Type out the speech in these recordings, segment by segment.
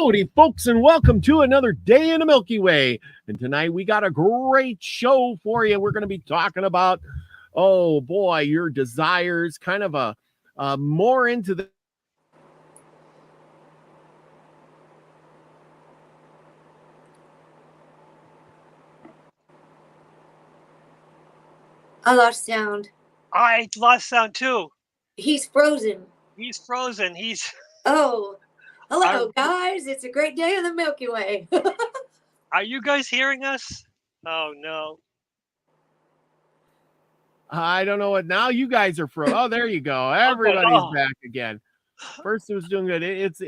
Howdy, folks, and welcome to another day in the Milky Way. And tonight we got a great show for you. We're going to be talking about, oh boy, your desires, kind of a more into the I lost sound. I lost sound too. He's frozen. He's frozen. Oh, hello, guys. It's a great day in the Milky Way. Are you guys hearing us? Oh, no. I don't know what. Now you guys are frozen. Oh, there you go. Everybody's back again. First it was doing good. It's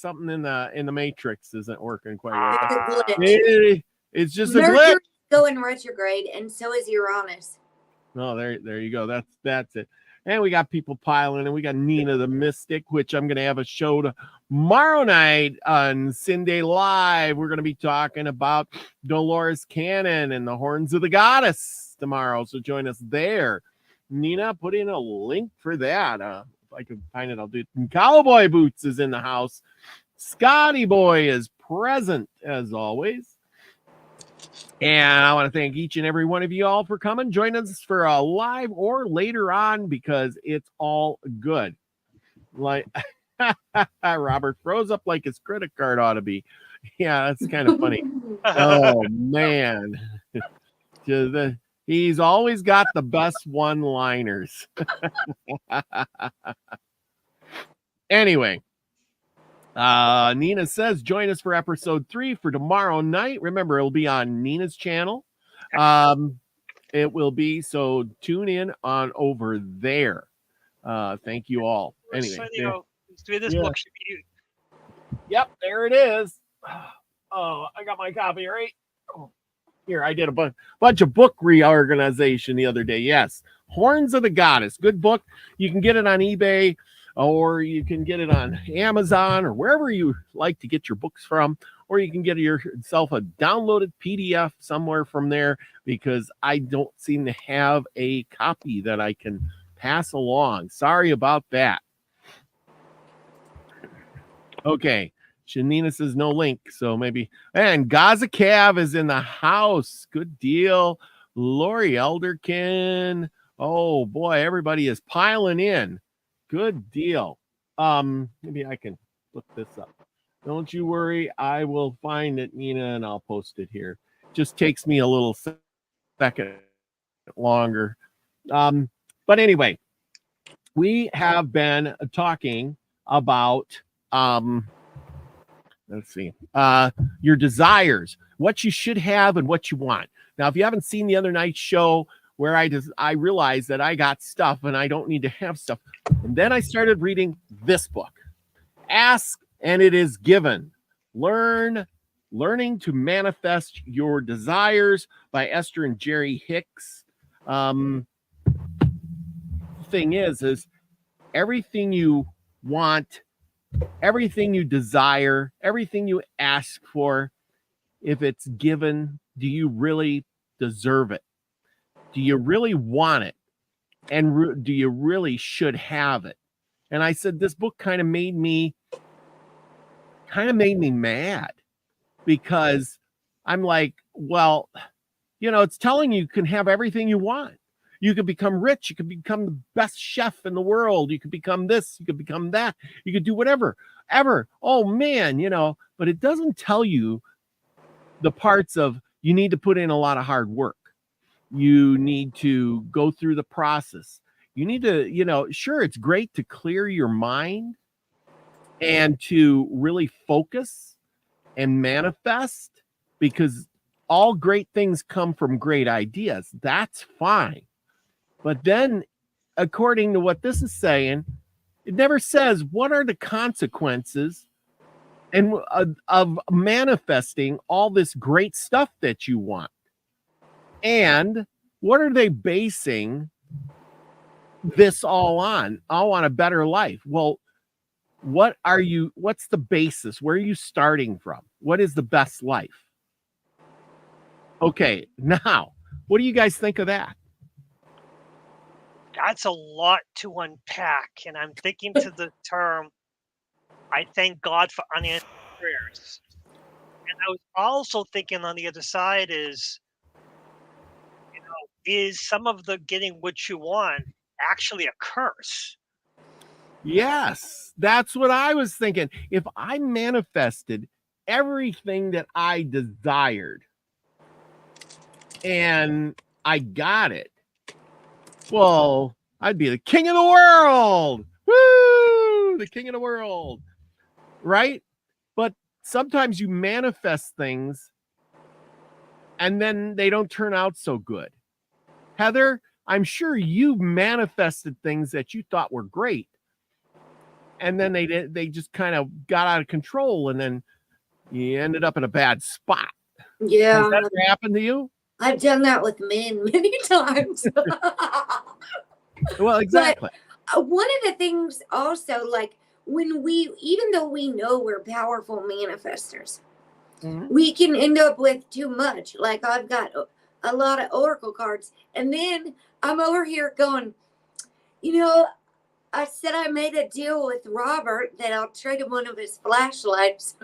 something in the matrix isn't working quite right. It's just a glitch. Mercury's going retrograde, and so is Uranus. Oh, there you go. That's it. And we got people piling in. We got Nina the Mystic, which I'm going to have a show tomorrow night on Sunday Live. We're going to be talking about Dolores Cannon and the Horns of the Goddess tomorrow. So join us there. Nina, put in a link for that. If I can find it, I'll do it. And Cowboy Boots is in the house. Scotty Boy is present as always. And I want to thank each and every one of you all for coming. Join us for a live or later on because it's all good. Like Robert froze up like his credit card ought to be. Yeah, that's kind of funny. Oh, man. He's always got the best one-liners. Anyway. Nina says, join us for episode 3 for tomorrow night. Remember, it'll be on Nina's channel. It will be, so tune in on over there. Thank you all. Anyway. Yep, there it is. Oh, I got my copy, right? Oh, here, I did a bunch of book reorganization the other day. Yes. Horns of the Goddess. Good book. You can get it on eBay. Or you can get it on Amazon or wherever you like to get your books from, or you can get yourself a downloaded PDF somewhere from there because I don't seem to have a copy that I can pass along. Sorry about that. Okay. Shanina says no link, so maybe. And Gaza Cav is in the house. Good deal. Lori Elderkin. Oh, boy, everybody is piling in. Good deal. Maybe I can look this up. Don't you worry. I will find it, Nina, and I'll post it here. Just takes me a little second longer. But anyway, we have been talking about let's see, your desires, what you should have and what you want. Now, if you haven't seen the other night's show, where I realized that I got stuff and I don't need to have stuff. And then I started reading this book, Ask and It Is Given. Learning to Manifest Your Desires by Esther and Jerry Hicks. Thing is everything you want, everything you desire, everything you ask for, if it's given, do you really deserve it? Do you really want it? And do you really should have it? And I said, this book kind of made me mad because I'm like, well, it's telling you can have everything you want. You could become rich. You could become the best chef in the world. You could become this. You could become that. You could do whatever, ever. Oh, man, but it doesn't tell you the parts of you need to put in a lot of hard work. You need to go through the process. You need to, sure, it's great to clear your mind and to really focus and manifest because all great things come from great ideas. That's fine. But then, according to what this is saying, it never says what are the consequences and of manifesting all this great stuff that you want. And what are they basing this all on? All on a better life. Well, what's the basis? Where are you starting from? What is the best life? Okay, now, what do you guys think of that? That's a lot to unpack. And I'm thinking to the term, I thank God for unanswered prayers. And I was also thinking on the other side is, is some of the getting what you want actually a curse? Yes, that's what I was thinking. If I manifested everything that I desired and I got it, well, I'd be the king of the world. Woo! The king of the world. Right? But sometimes you manifest things and then they don't turn out so good. Heather, I'm sure you manifested things that you thought were great, and then they just kind of got out of control, and then you ended up in a bad spot. Yeah. Has that ever happened to you? I've done that with men many times. Well, exactly. But one of the things also, like even though we know we're powerful manifestors, we can end up with too much. Like I've got a lot of oracle cards, and then I'm over here going, I said I made a deal with Robert that I'll trade him one of his flashlights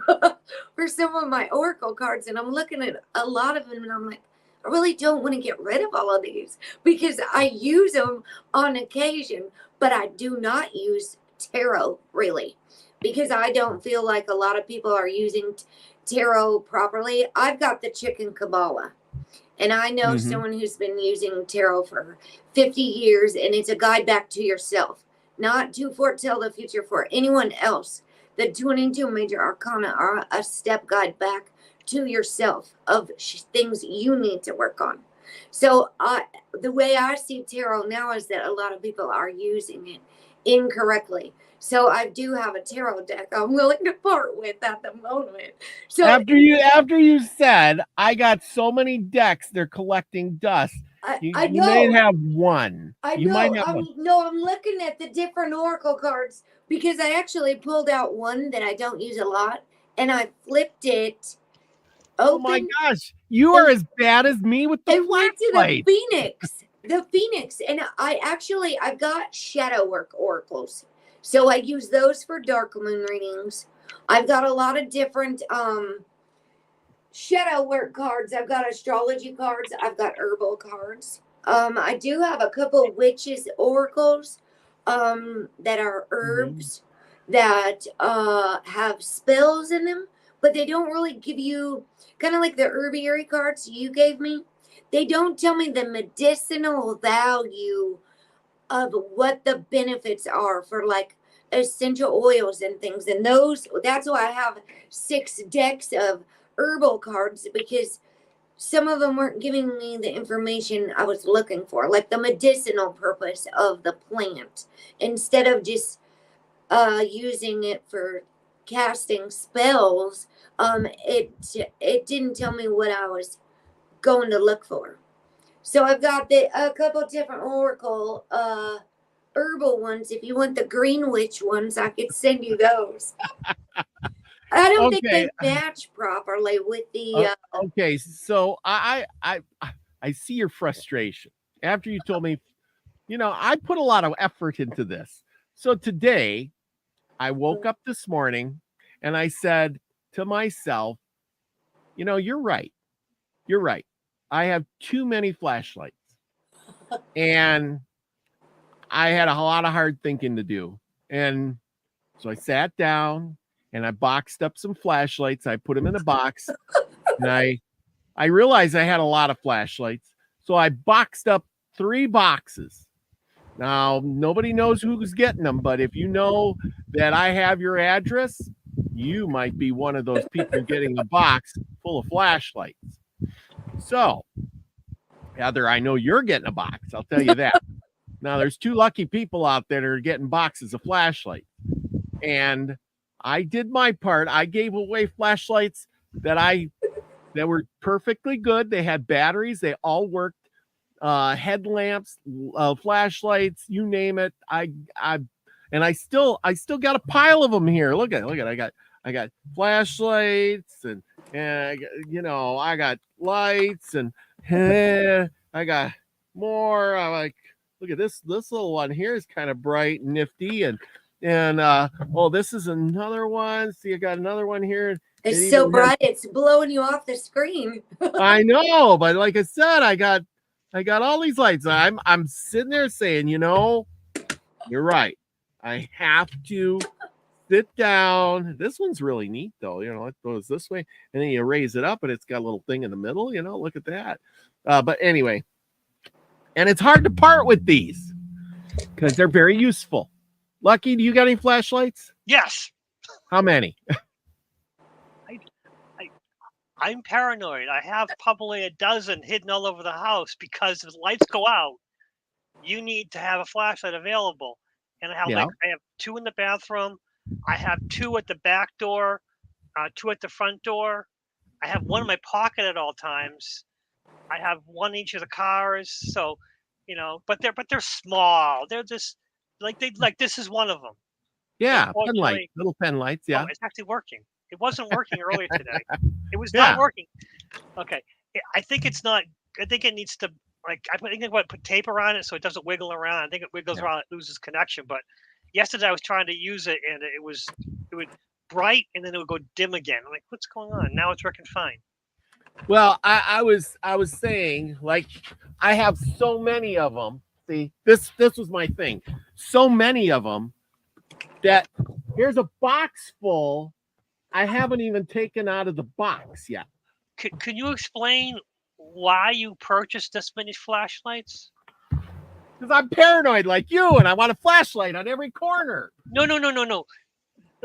for some of my oracle cards, and I'm looking at a lot of them, and I'm like, I really don't want to get rid of all of these because I use them on occasion, but I do not use tarot really because I don't feel like a lot of people are using tarot properly. I've got the Chicken Kabbalah, and I know someone who's been using tarot for 50 years, and it's a guide back to yourself, not to foretell the future for anyone else. The 22 major arcana are a step guide back to yourself of things you need to work on. So the way I see tarot now is that a lot of people are using it incorrectly. So I do have a tarot deck I'm willing to part with at the moment. So after you said I got so many decks, they're collecting dust. You may have one. I'm looking at the different oracle cards because I actually pulled out one that I don't use a lot, and I flipped it open. Oh my gosh, you are as bad as me with the flashlight. The Phoenix, and I've got shadow work oracles, so I use those for dark moon readings. I've got a lot of different shadow work cards. I've got astrology cards. I've got herbal cards. I do have a couple witches oracles that are herbs that have spells in them, but they don't really give you, kind of like the herbiary cards you gave me. They don't tell me the medicinal value of what the benefits are for like essential oils and things. And that's why I have 6 decks of herbal cards, because some of them weren't giving me the information I was looking for, like the medicinal purpose of the plant, instead of just using it for casting spells. It didn't tell me what I was going to look for. So I've got a couple different oracle herbal ones. If you want the green witch ones, I could send you those. I don't think they match properly with the okay, so I see your frustration after you told me, I put a lot of effort into this. So today I woke up this morning and I said to myself, you're right. I have too many flashlights, and I had a lot of hard thinking to do. And so I sat down and I boxed up some flashlights. I put them in a box, and I realized I had a lot of flashlights. So I boxed up 3 boxes. Now, nobody knows who's getting them, but if you know that I have your address, you might be one of those people getting a box full of flashlights. So, Heather, I know you're getting a box. I'll tell you that. Now, there's 2 lucky people out there that are getting boxes of flashlights. And I did my part. I gave away flashlights that were perfectly good. They had batteries. They all worked. Headlamps, flashlights, you name it. I still got a pile of them here. Look at I got flashlights and I got lights and I got more. I like, look at this little one here is kind of bright and nifty, and And this is another one. See, I got another one here. It's so bright, it's blowing you off the screen. I know, but like I said, I got all these lights. I'm sitting there saying, you're right. I have to sit down. This one's really neat though. It goes this way and then you raise it up and it's got a little thing in the middle. Look at that. But anyway, and it's hard to part with these because they're very useful. Lucky, do you got any flashlights? Yes. How many? I'm paranoid. I have probably a dozen hidden all over the house because if the lights go out, you need to have a flashlight available. And I have I have 2 in the bathroom. I have 2 at the back door, 2 at the front door. I have 1 in my pocket at all times. I have 1 in each of the cars. So, but they're small. They're just this is one of them. Yeah, pen light, little pen lights. Yeah, it's actually working. It wasn't working earlier today. It was not working. Okay, I think it's not. I think it needs to I think I put tape around it so it doesn't wiggle around. I think it wiggles around, it loses connection. But yesterday I was trying to use it and it would bright and then it would go dim again. I'm like, what's going on? Now it's working fine. Well, I was saying, I have so many of them. See, this was my thing. So many of them that here's a box full. I haven't even taken out of the box yet. Can you explain why you purchased this many flashlights? Because I'm paranoid like you, and I want a flashlight on every corner. No.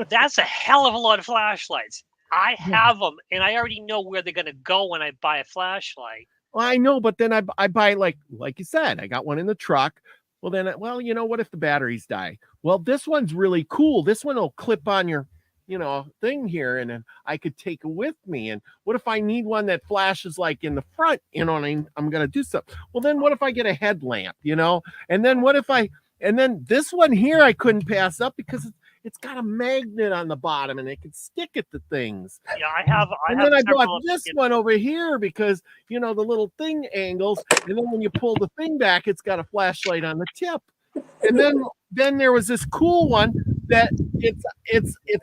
That's a hell of a lot of flashlights. I have them, and I already know where they're going to go when I buy a flashlight. Well, I know, but then I buy, like you said, I got one in the truck. Well, then, what if the batteries die? Well, this one's really cool. This one will clip on your thing here, and then I could take it with me. And what if I need one that flashes like in the front, and I'm gonna do something? Well, then what if I get a headlamp, and then this one here I couldn't pass up because it's got a magnet on the bottom and it can stick it to things. Yeah, I bought this one over here because the little thing angles, and then when you pull the thing back, it's got a flashlight on the tip. And then there was this cool one that it's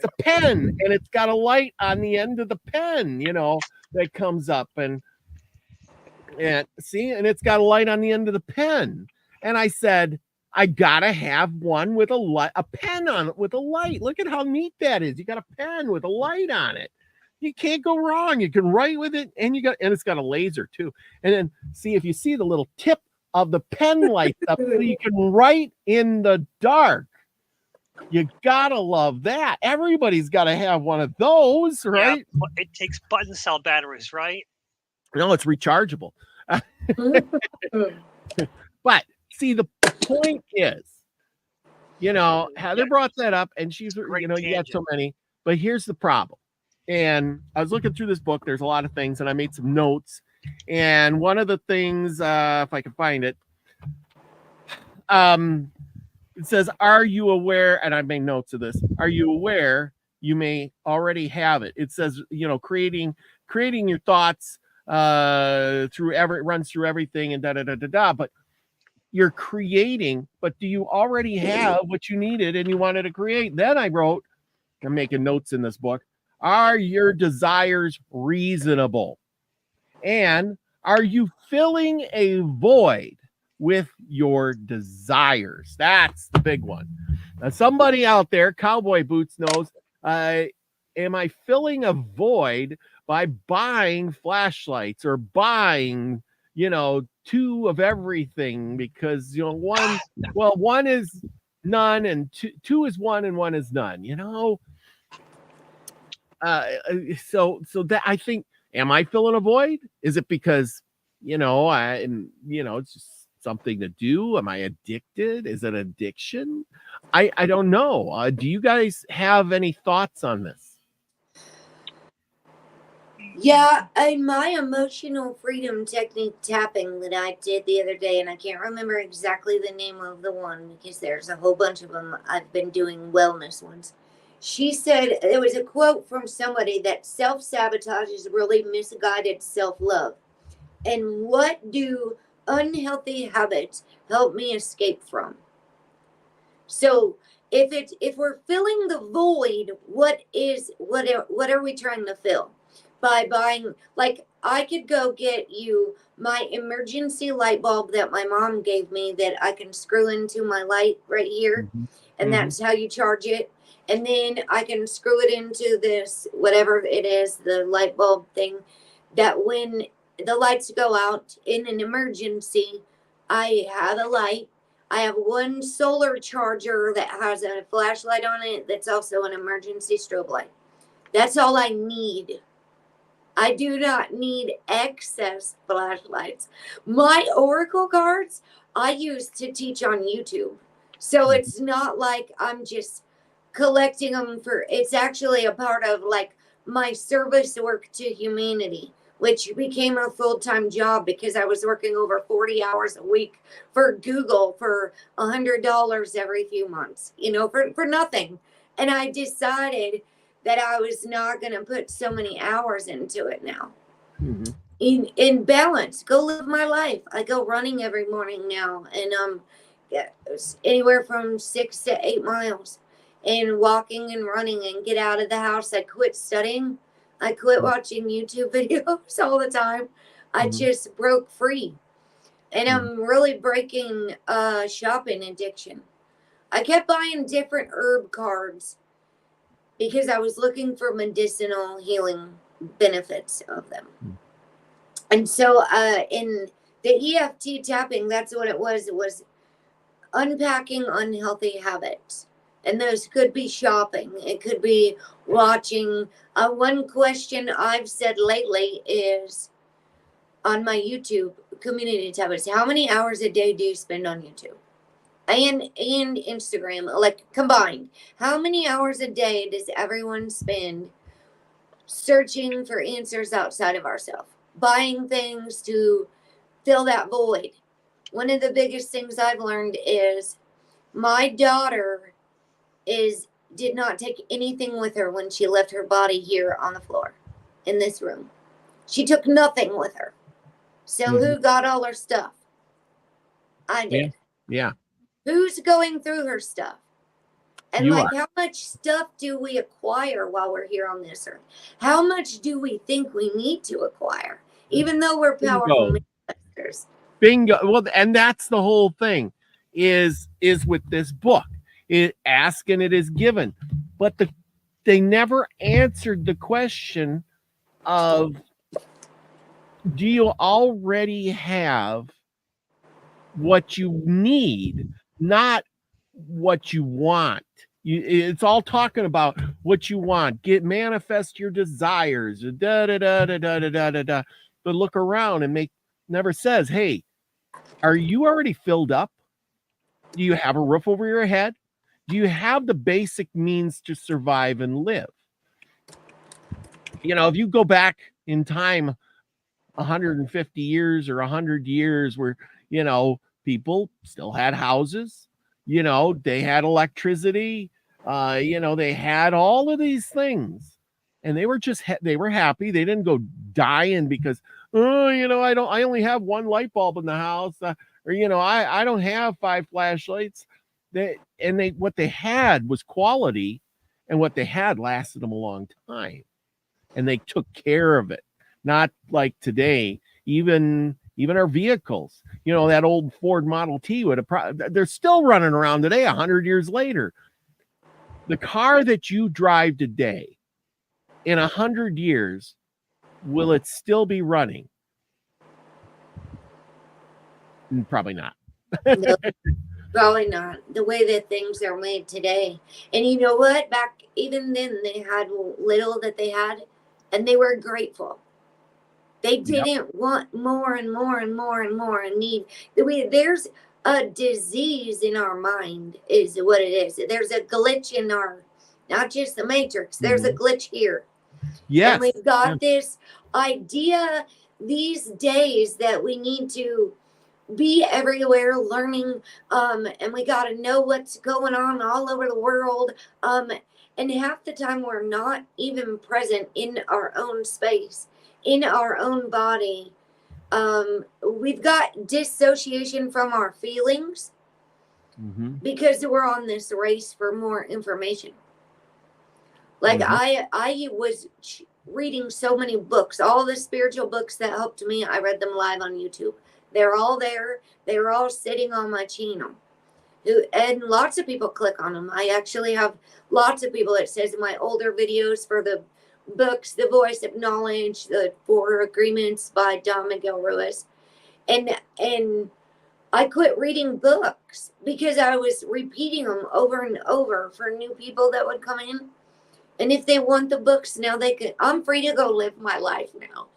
a pen and it's got a light on the end of the pen, that comes up and see, and it's got a light on the end of the pen. And I said, I gotta have one with a pen on it with a light. Look at how neat that is. You got a pen with a light on it. You can't go wrong. You can write with it, and it's got a laser too. And then see if you see the little tip of the pen lights up so you can write in the dark. You gotta love that. Everybody's gotta have one of those, right? Yeah, it takes button cell batteries, right? No, it's rechargeable. But see, the point is, Heather brought that up, and she's, you got so many. But here's the problem. And I was looking through this book. There's a lot of things, and I made some notes. And one of the things, if I can find it, it says, "Are you aware?" And I made notes of this. Are you aware you may already have it? It says, creating your thoughts runs through everything and da da da da da. But you're creating, but do you already have what you needed and you wanted to create? Then I wrote, I'm making notes in this book. Are your desires reasonable? And are you filling a void with your desires? That's the big one. Now, somebody out there, Cowboy Boots, knows, am I filling a void by buying flashlights or buying, 2 of everything? Because, one is none and two is 1 and 1 is none, so that I think, am I filling a void? Is it because, it's just something to do? Am I addicted? Is it addiction? I don't know. Do you guys have any thoughts on this? Yeah, in my emotional freedom technique tapping that I did the other day, and I can't remember exactly the name of the one because there's a whole bunch of them. I've been doing wellness ones. She said, there was a quote from somebody that self-sabotage is really misguided self-love. And what do unhealthy habits help me escape from? So if we're filling the void, what are we trying to fill by buying? Like, I could go get you my emergency light bulb that my mom gave me that I can screw into my light right here, and that's how you charge it. And then I can screw it into this, whatever it is, the light bulb thing, that when the lights go out in an emergency, I have a light. I have one solar charger that has a flashlight on it that's also an emergency strobe light. That's all I need. I do not need excess flashlights. My Oracle cards I use to teach on YouTube. So it's not like I'm just collecting them for, it's actually a part of like my service work to humanity, which became a full-time job because I was working over 40 hours a week for Google for $100 every few months, for nothing. And I decided that I was not going to put so many hours into it now. In balance, go live my life. I go running every morning now, and anywhere from 6 to 8 miles, and walking and running, and get out of the house. I quit studying. I quit watching YouTube videos all the time. I just broke free, and I'm really breaking shopping addiction. I kept buying different herb cards because I was looking for medicinal healing benefits of them. And so in the EFT tapping, that's what it was. It was unpacking unhealthy habits. And those could be shopping. It could be watching. One question I've said lately is on my YouTube community tab is, how many hours a day do you spend on YouTube? And Instagram, like combined, how many hours a day does everyone spend searching for answers outside of ourselves, buying things to fill that void? One of the biggest things I've learned is my daughter did not take anything with her when she left her body here on the floor in this room. She took nothing with her. So who got all her stuff? I did. Yeah. Who's going through her stuff? And You like, are. how much stuff do we acquire while we're here on this earth? How much do we think we need to acquire, even though we're powerful manifestors? Bingo. Well, and that's the whole thing is with this book. It ask and it is given. But they never answered the question of, do you already have what you need, not what you want? It's all talking about what you want. Manifest your desires. Da da da da da da da da. But look around and never says, hey, are you already filled up? Do you have a roof over your head? Do you have the basic means to survive and live? If you go back in time 150 years or 100 years where, people still had houses, they had electricity, they had all of these things, and they were they were happy. They didn't go dying because, I only have one light bulb in the house, or, I don't have 5 flashlights. What they had was quality, and what they had lasted them a long time, and they took care of it. Not like today, even our vehicles, that old Ford Model T they're still running around today 100 years later. The car that you drive today, in 100 years, will it still be running? Probably not. No, probably not. The way that things are made today. And you know what? Back even then, they had little that they had, and they were grateful. They didn't want more and more and more and more and need. There's a disease in our mind, is what it is. There's a glitch in not just the matrix. There's a glitch here. Yes. And we've got this idea these days that we need to be everywhere learning, and we got to know what's going on all over the world. And half the time we're not even present in our own space, in our own body. We've got dissociation from our feelings. because we're on this race for more information. Like I was reading so many books, all the spiritual books that helped me. I read them live on YouTube. They're all there. They're all sitting on my channel. And lots of people click on them. I actually have lots of people. It says in my older videos for the books, The Voice of Knowledge, the 4 Agreements by Don Miguel Ruiz. And I quit reading books because I was repeating them over and over for new people that would come in. And if they want the books now, they can. I'm free to go live my life now.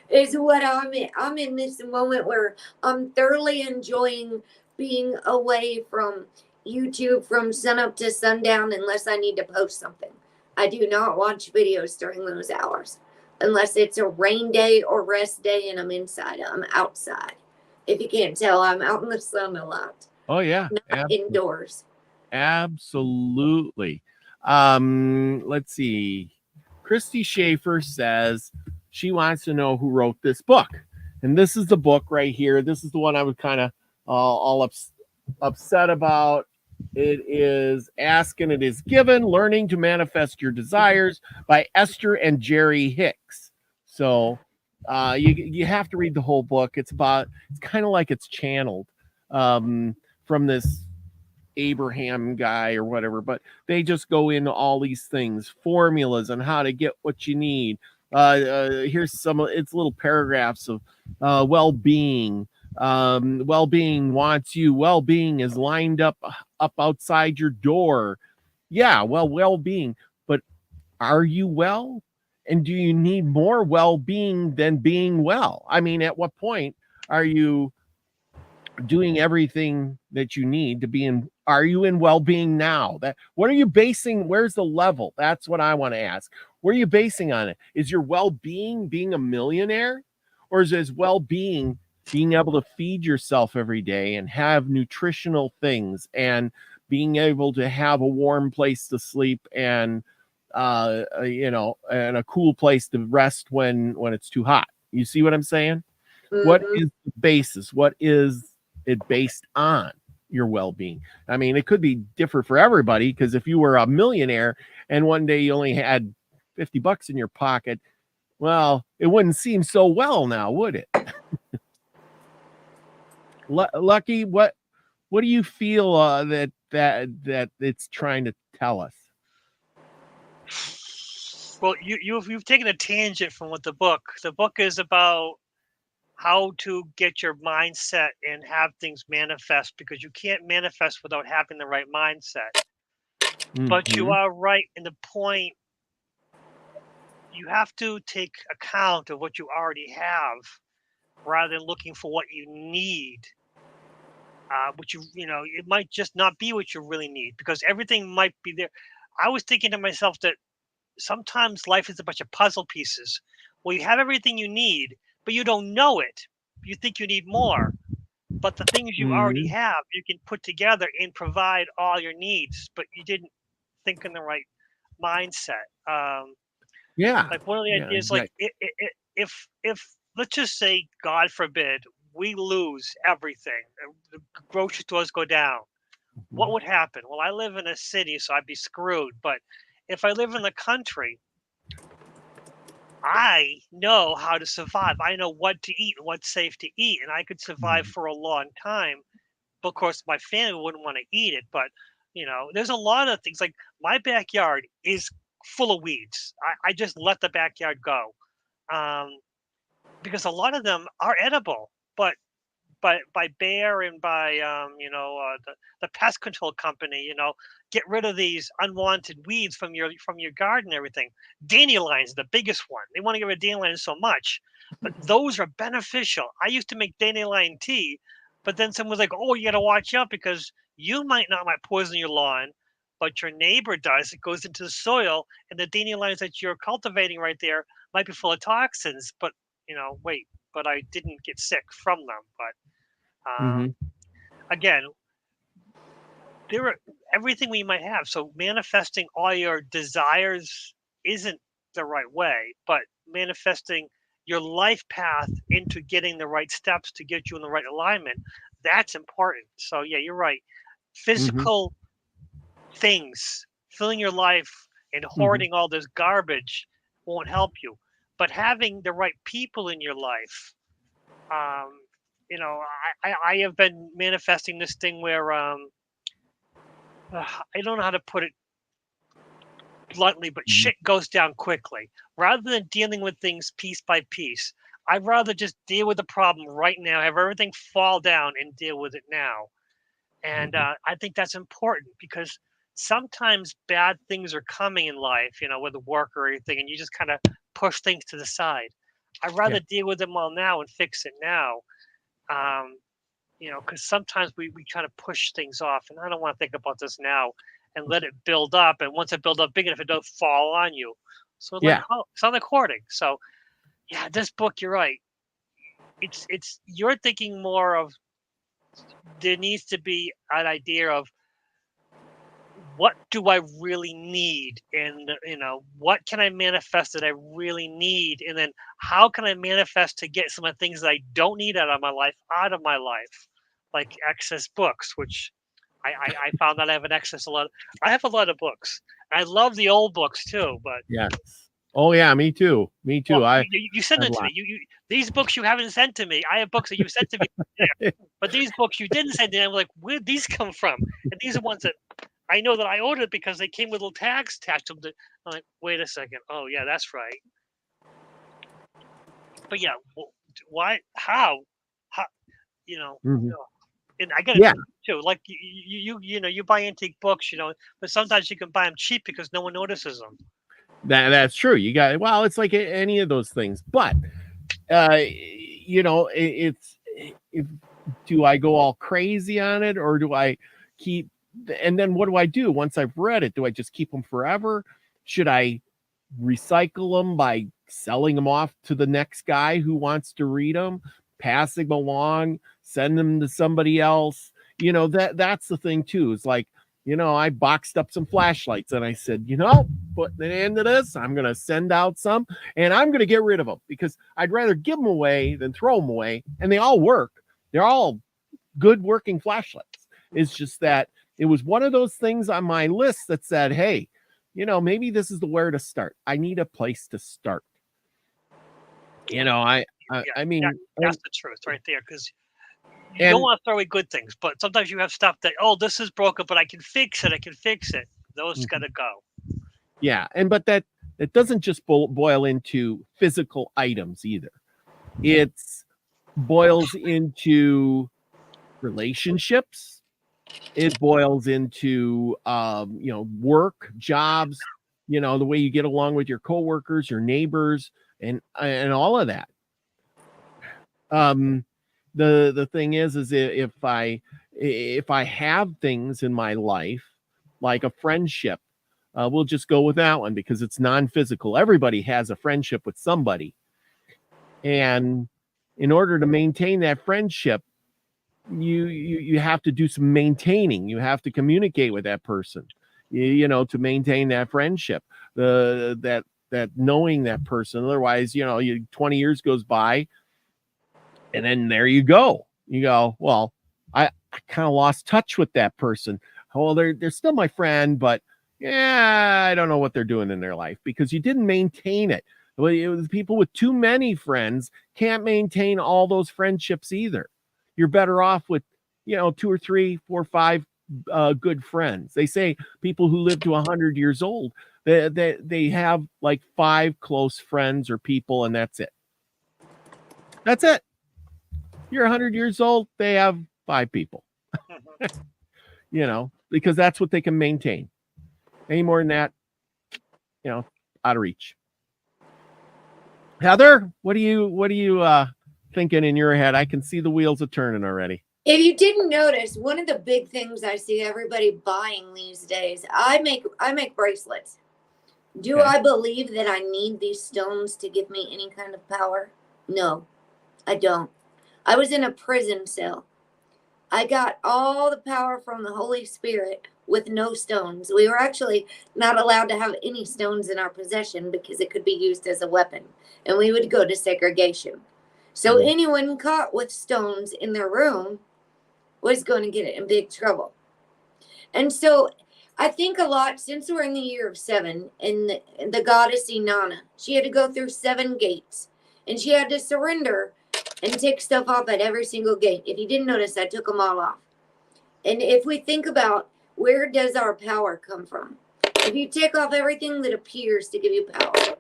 Is what I'm in. I'm in this moment where I'm thoroughly enjoying being away from YouTube from sunup to sundown unless I need to post something. I do not watch videos during those hours unless it's a rain day or rest day and I'm inside. I'm outside. If you can't tell, I'm out in the sun a lot. Oh yeah, not indoors. Absolutely. Let's see. Christy Schaefer says she wants to know who wrote this book. And this is the book right here. This is the one I was kind of all upset about. It is Ask and It Is Given, Learning to Manifest Your Desires by Esther and Jerry Hicks. So you have to read the whole book. It's kind of like it's channeled from this Abraham guy or whatever, but they just go into all these things, formulas on how to get what you need. Here's it's little paragraphs of well-being. Well-being wants you. Well-being is lined up outside your door. Yeah, well-being, but are you well? And do you need more well-being than being well? I mean, at what point are you doing everything that you need to be in? Are you in well-being now? What are you basing? Where's the level? That's what I want to ask. What are you basing on it? Is your well-being being a millionaire, or is it well-being being able to feed yourself every day and have nutritional things and being able to have a warm place to sleep and and a cool place to rest when it's too hot? You see what I'm saying? What is the basis? What is it based on? Your well-being. I mean, it could be different for everybody, because if you were a millionaire and one day you only had $50 in your pocket, well, it wouldn't seem so well now, would it? Lucky, what do you feel that it's trying to tell us? Well, you've taken a tangent from what the book is about, how to get your mindset and have things manifest, because you can't manifest without having the right mindset. But you are right in the point. You have to take account of what you already have rather than looking for what you need. Which it might just not be what you really need, because everything might be there. I was thinking to myself that sometimes life is a bunch of puzzle pieces. Well, you have everything you need, but you don't know it. You think you need more, but the things you already have, you can put together and provide all your needs, but you didn't think in the right mindset. Like one of the ideas, like if let's just say, God forbid, we lose everything, the grocery stores go down, what would happen? Well, I live in a city, so I'd be screwed. But if I live in the country, I know how to survive. I know what to eat and what's safe to eat, and I could survive for a long time. But of course, my family wouldn't want to eat it. But there's a lot of things. Like my backyard is full of weeds. I just let the backyard go, because a lot of them are edible, but by Bayer and by the pest control company, get rid of these unwanted weeds from your garden and everything. Dandelions, the biggest one. They want to get rid of dandelions so much, but those are beneficial. I used to make dandelion tea, but then someone was like, "Oh, you got to watch out because you might poison your lawn, but your neighbor does. It goes into the soil, and the dandelions that you're cultivating right there might be full of toxins." But wait, but I didn't get sick from them. But again, there are everything we might have. So manifesting all your desires isn't the right way, but manifesting your life path into getting the right steps to get you in the right alignment, that's important. So yeah, you're right. physical things filling your life and hoarding all this garbage won't help you. But having the right people in your life, you know, I have been manifesting this thing where I don't know how to put it bluntly, but shit goes down quickly. Rather than dealing with things piece by piece, I'd rather just deal with the problem right now, have everything fall down and deal with it now. And I think that's important because sometimes bad things are coming in life, you know, with work or anything, and you just kind of push things to the side. I'd rather deal with them all now and fix it now. You know, because sometimes we kind of push things off, and I don't want to think about this now and let it build up. And once it builds up big enough, it does fall on you. So like, it's on the hoarding. So yeah, this book, you're right. It's you're thinking more of there needs to be an idea of what do I really need, and you know, what can I manifest that I really need, and then how can I manifest to get some of the things that I don't need out of my life, like excess books, which I found that I have an excess a lot. I have a lot of books. I love the old books too, but oh yeah, me too. Well, you send them to me. You these books you haven't sent to me. I have books that you sent to me, but these books you didn't send to me. I'm like, where did these come from? And these are ones that I know that I ordered because they came with little tags attached to them. I'm like, wait a second. Oh yeah, that's right. But yeah, why? How? You know. And I got it too. Like you know, you buy antique books, you know, but sometimes you can buy them cheap because no one notices them. That's true. You got, well, it's like any of those things, but you know, do I go all crazy on it, or do I keep, and then what do I do once I've read it? Do I just keep them forever? Should I recycle them by selling them off to the next guy who wants to read them, passing them along, send them to somebody else? You know, that's the thing too. It's like, you know, I boxed up some flashlights and I said, you know, putting an end to this, I'm going to send out some and I'm going to get rid of them because I'd rather give them away than throw them away. And they all work. They're all good working flashlights. It's just that it was one of those things on my list that said, hey, you know, maybe this is the where to start. I need a place to start. You know, I mean, that's the truth right there. Because you don't want to throw away good things, but sometimes you have stuff that, oh, this is broken, but I can fix it. Those got to go. Yeah. But that doesn't just boil into physical items either. It's boils into relationships. It boils into, you know, work, jobs, you know, the way you get along with your coworkers, your neighbors, and all of that. The thing is if I have things in my life, like a friendship, we'll just go with that one because it's non-physical. Everybody has a friendship with somebody. And in order to maintain that friendship, you have to do some maintaining. You have to communicate with that person, you know, to maintain that friendship, that knowing that person. Otherwise, you know, 20 years goes by and then there you go. You go, well, I kind of lost touch with that person. Well, they're still my friend, but yeah, I don't know what they're doing in their life because you didn't maintain it. Well, people with too many friends can't maintain all those friendships either. You're better off with, you know, 2 or 3, 4, 5 good friends. They say people who live to 100 years old, they have like 5 close friends or people, and that's it. That's it. You're 100 years old, they have 5 people. You know, because that's what they can maintain. Any more than that, you know, out of reach. Heather, what are you thinking in your head? I can see the wheels are turning already. If you didn't notice, one of the big things I see everybody buying these days, I make bracelets. Do I believe that I need these stones to give me any kind of power? No, I don't. I was in a prison cell. I got all the power from the Holy Spirit with no stones. We were actually not allowed to have any stones in our possession because it could be used as a weapon. And we would go to segregation. So anyone caught with stones in their room was going to get in big trouble. And so I think a lot, since we're in the year of 7, and the goddess Inanna, she had to go through 7 gates, and she had to surrender and take stuff off at every single gate. If you didn't notice, I took them all off. And if we think about, where does our power come from? If you take off everything that appears to give you power,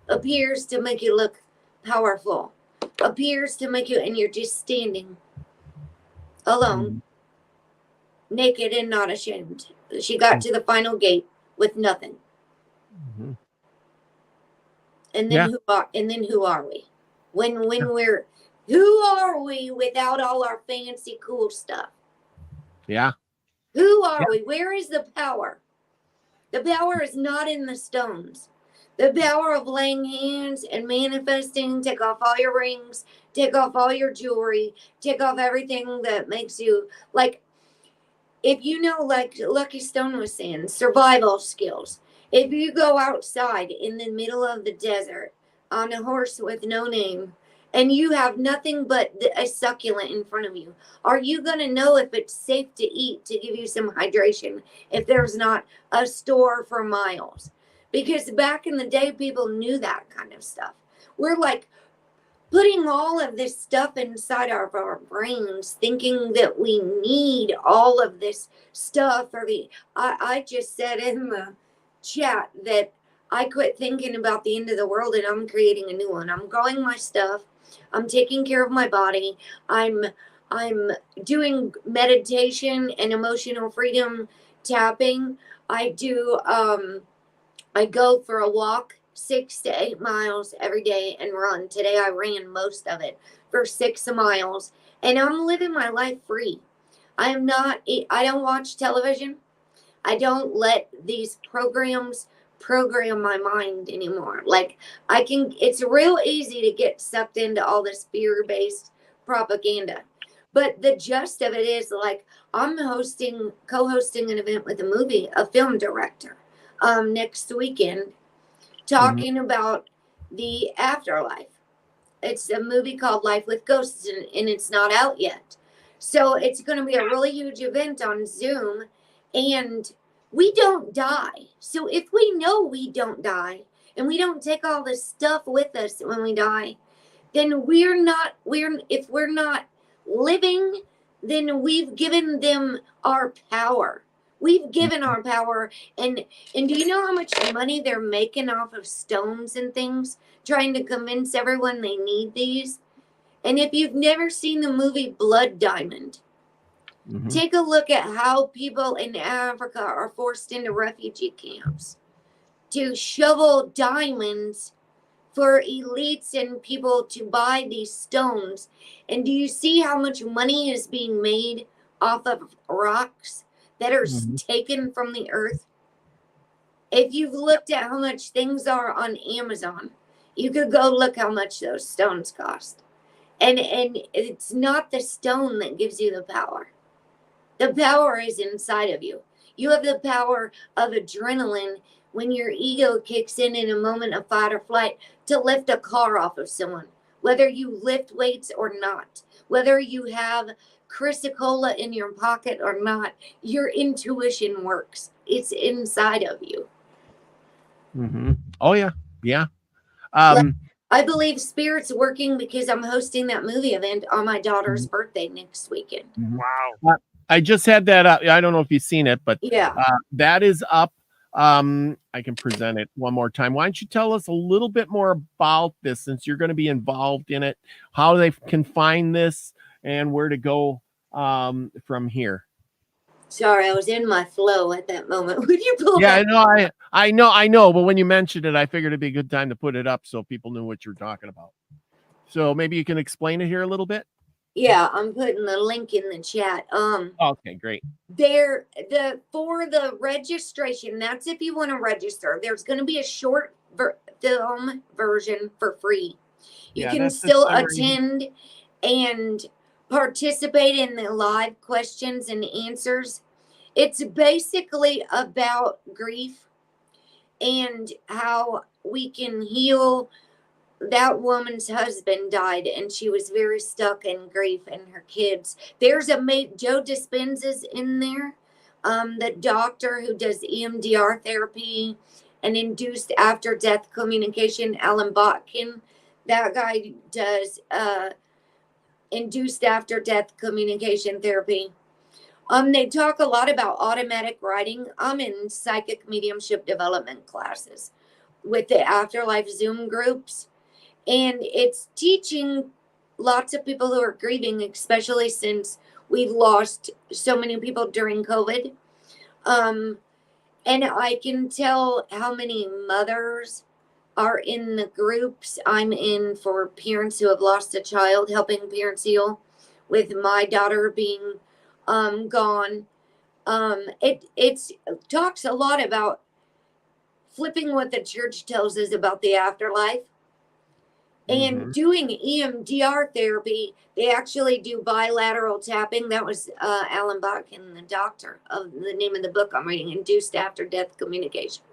appears to make you look powerful, appears to make you, and you're just standing alone, naked and not ashamed. She got to the final gate with nothing. And then who are we? Who are we without all our fancy cool stuff? Yeah. Who are we? Where is the power? The power is not in the stones. The power of laying hands and manifesting, take off all your rings, take off all your jewelry, take off everything that makes you, like, if you know, like Lucky Stone was saying, survival skills. If you go outside in the middle of the desert on a horse with no name, and you have nothing but a succulent in front of you, are you going to know if it's safe to eat to give you some hydration if there's not a store for miles? Because back in the day, people knew that kind of stuff. We're like putting all of this stuff inside of our brains, thinking that we need all of this stuff. I just said in the chat that I quit thinking about the end of the world and I'm creating a new one. I'm growing my stuff. I'm taking care of my body. I'm doing meditation and emotional freedom tapping. I go for a walk 6 to 8 miles every day and run. Today I ran most of it for 6 miles, and I'm living my life free. I don't watch television. I don't let these programs program my mind anymore. Like, it's real easy to get sucked into all this fear-based propaganda. But the gist of it is, like, I'm co-hosting an event with a film director, next weekend, talking about the afterlife. It's a movie called Life with Ghosts, and it's not out yet. So it's going to be a really huge event on Zoom, and we don't die. So if we know we don't die, and we don't take all this stuff with us when we die, then if we're not living, then we've given them our power. We've given our power, and do you know how much money they're making off of stones and things, trying to convince everyone they need these? And if you've never seen the movie Blood Diamond, take a look at how people in Africa are forced into refugee camps to shovel diamonds for elites and people to buy these stones. And do you see how much money is being made off of rocks that are taken from the earth? If you've looked at how much things are on Amazon, you could go look how much those stones cost. And it's not the stone that gives you the power. The power is inside of you. You have the power of adrenaline when your ego kicks in a moment of fight or flight to lift a car off of someone, whether you lift weights or not, whether you have Chrysicola in your pocket or not, your intuition works. It's inside of you. Oh, yeah. Yeah. I believe Spirit's working because I'm hosting that movie event on my daughter's birthday next weekend. Wow. I just had that up. I don't know if you've seen it, but yeah, that is up. I can present it one more time. Why don't you tell us a little bit more about this, since you're going to be involved in it, how they can find this, and where to go from here. Sorry, I was in my flow at that moment. Would you pull Yeah, that? I know. But when you mentioned it, I figured it'd be a good time to put it up so people knew what you're talking about. So maybe you can explain it here a little bit. Yeah, I'm putting the link in the chat. Okay, great. For the registration, that's if you want to register. There's going to be a short film version for free. You can still attend and participate in the live questions and answers. It's basically about grief and how we can heal. That woman's husband died, and she was very stuck in grief, and her kids. There's Joe Dispenza's in there, The doctor who does EMDR therapy and induced after death communication, Alan Botkin, that guy does induced after death communication therapy. They talk a lot about automatic writing. I'm in psychic mediumship development classes with the afterlife Zoom groups, and it's teaching lots of people who are grieving, especially since we've lost so many people during COVID. And I can tell how many mothers are in the groups I'm in for parents who have lost a child, helping parents heal, with my daughter being gone. It talks a lot about flipping what the church tells us about the afterlife. And doing EMDR therapy, they actually do bilateral tapping. That was Alan Botkin, the doctor, of the name of the book I'm reading, Induced After Death Communication.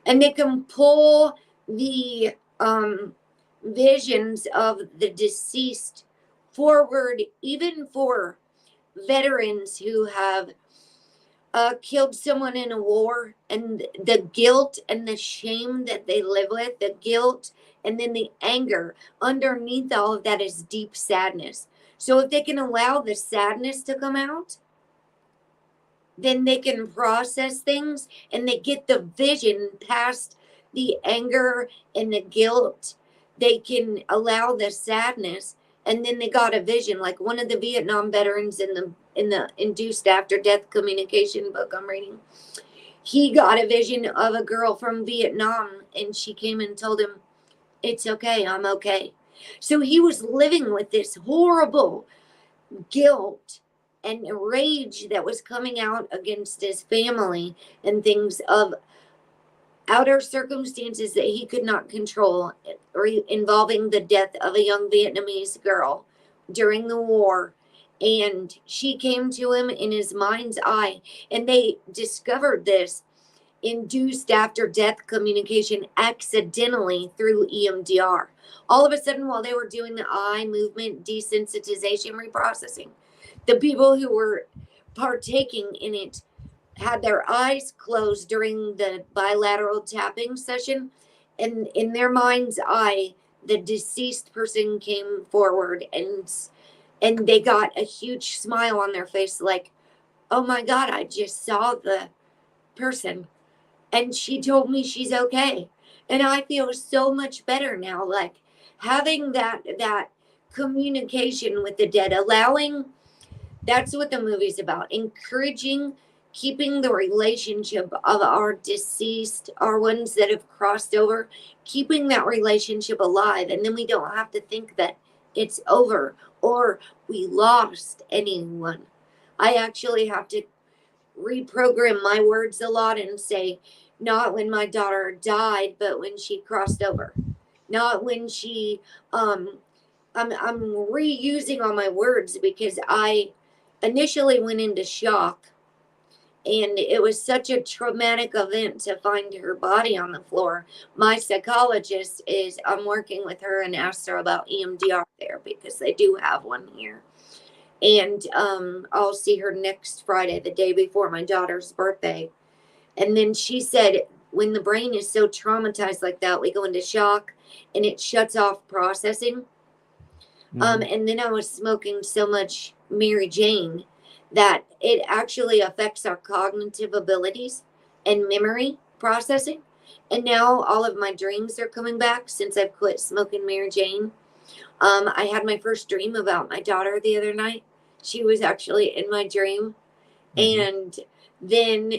And they can pull the visions of the deceased forward, even for veterans who have killed someone in a war, and the guilt and the shame that they live with, the guilt and then the anger. Underneath all of that is deep sadness. So if they can allow the sadness to come out, then they can process things and they get the vision past the anger and the guilt. They can allow the sadness, and then they got a vision. Like one of the Vietnam veterans in the Induced After Death Communication book I'm reading, he got a vision of a girl from Vietnam, and she came and told him, "It's okay, I'm okay." So he was living with this horrible guilt and rage that was coming out against his family and things of outer circumstances that he could not control, involving the death of a young Vietnamese girl during the war. And she came to him in his mind's eye, and they discovered this induced after death communication accidentally through EMDR. All of a sudden, while they were doing the eye movement desensitization reprocessing, the people who were partaking in it had their eyes closed during the bilateral tapping session, and in their mind's eye, the deceased person came forward, and they got a huge smile on their face, like, "Oh my God, I just saw the person, and she told me she's okay." And I feel so much better now, like having that communication with the dead, allowing. That's what the movie's about, encouraging, keeping the relationship of our deceased, our ones that have crossed over, keeping that relationship alive. And then we don't have to think that it's over or we lost anyone. I actually have to reprogram my words a lot and say, not when my daughter died, but when she crossed over. Not when she, I'm reusing all my words because I initially went into shock, and it was such a traumatic event to find her body on the floor. My psychologist I'm working with her and asked her about EMDR therapy because they do have one here. And I'll see her next Friday, the day before my daughter's birthday. And then she said, when the brain is so traumatized like that, we go into shock and it shuts off processing. And then I was smoking so much Mary Jane that it actually affects our cognitive abilities and memory processing. And now all of my dreams are coming back since I've quit smoking Mary Jane. I had my first dream about my daughter the other night. She was actually in my dream. And then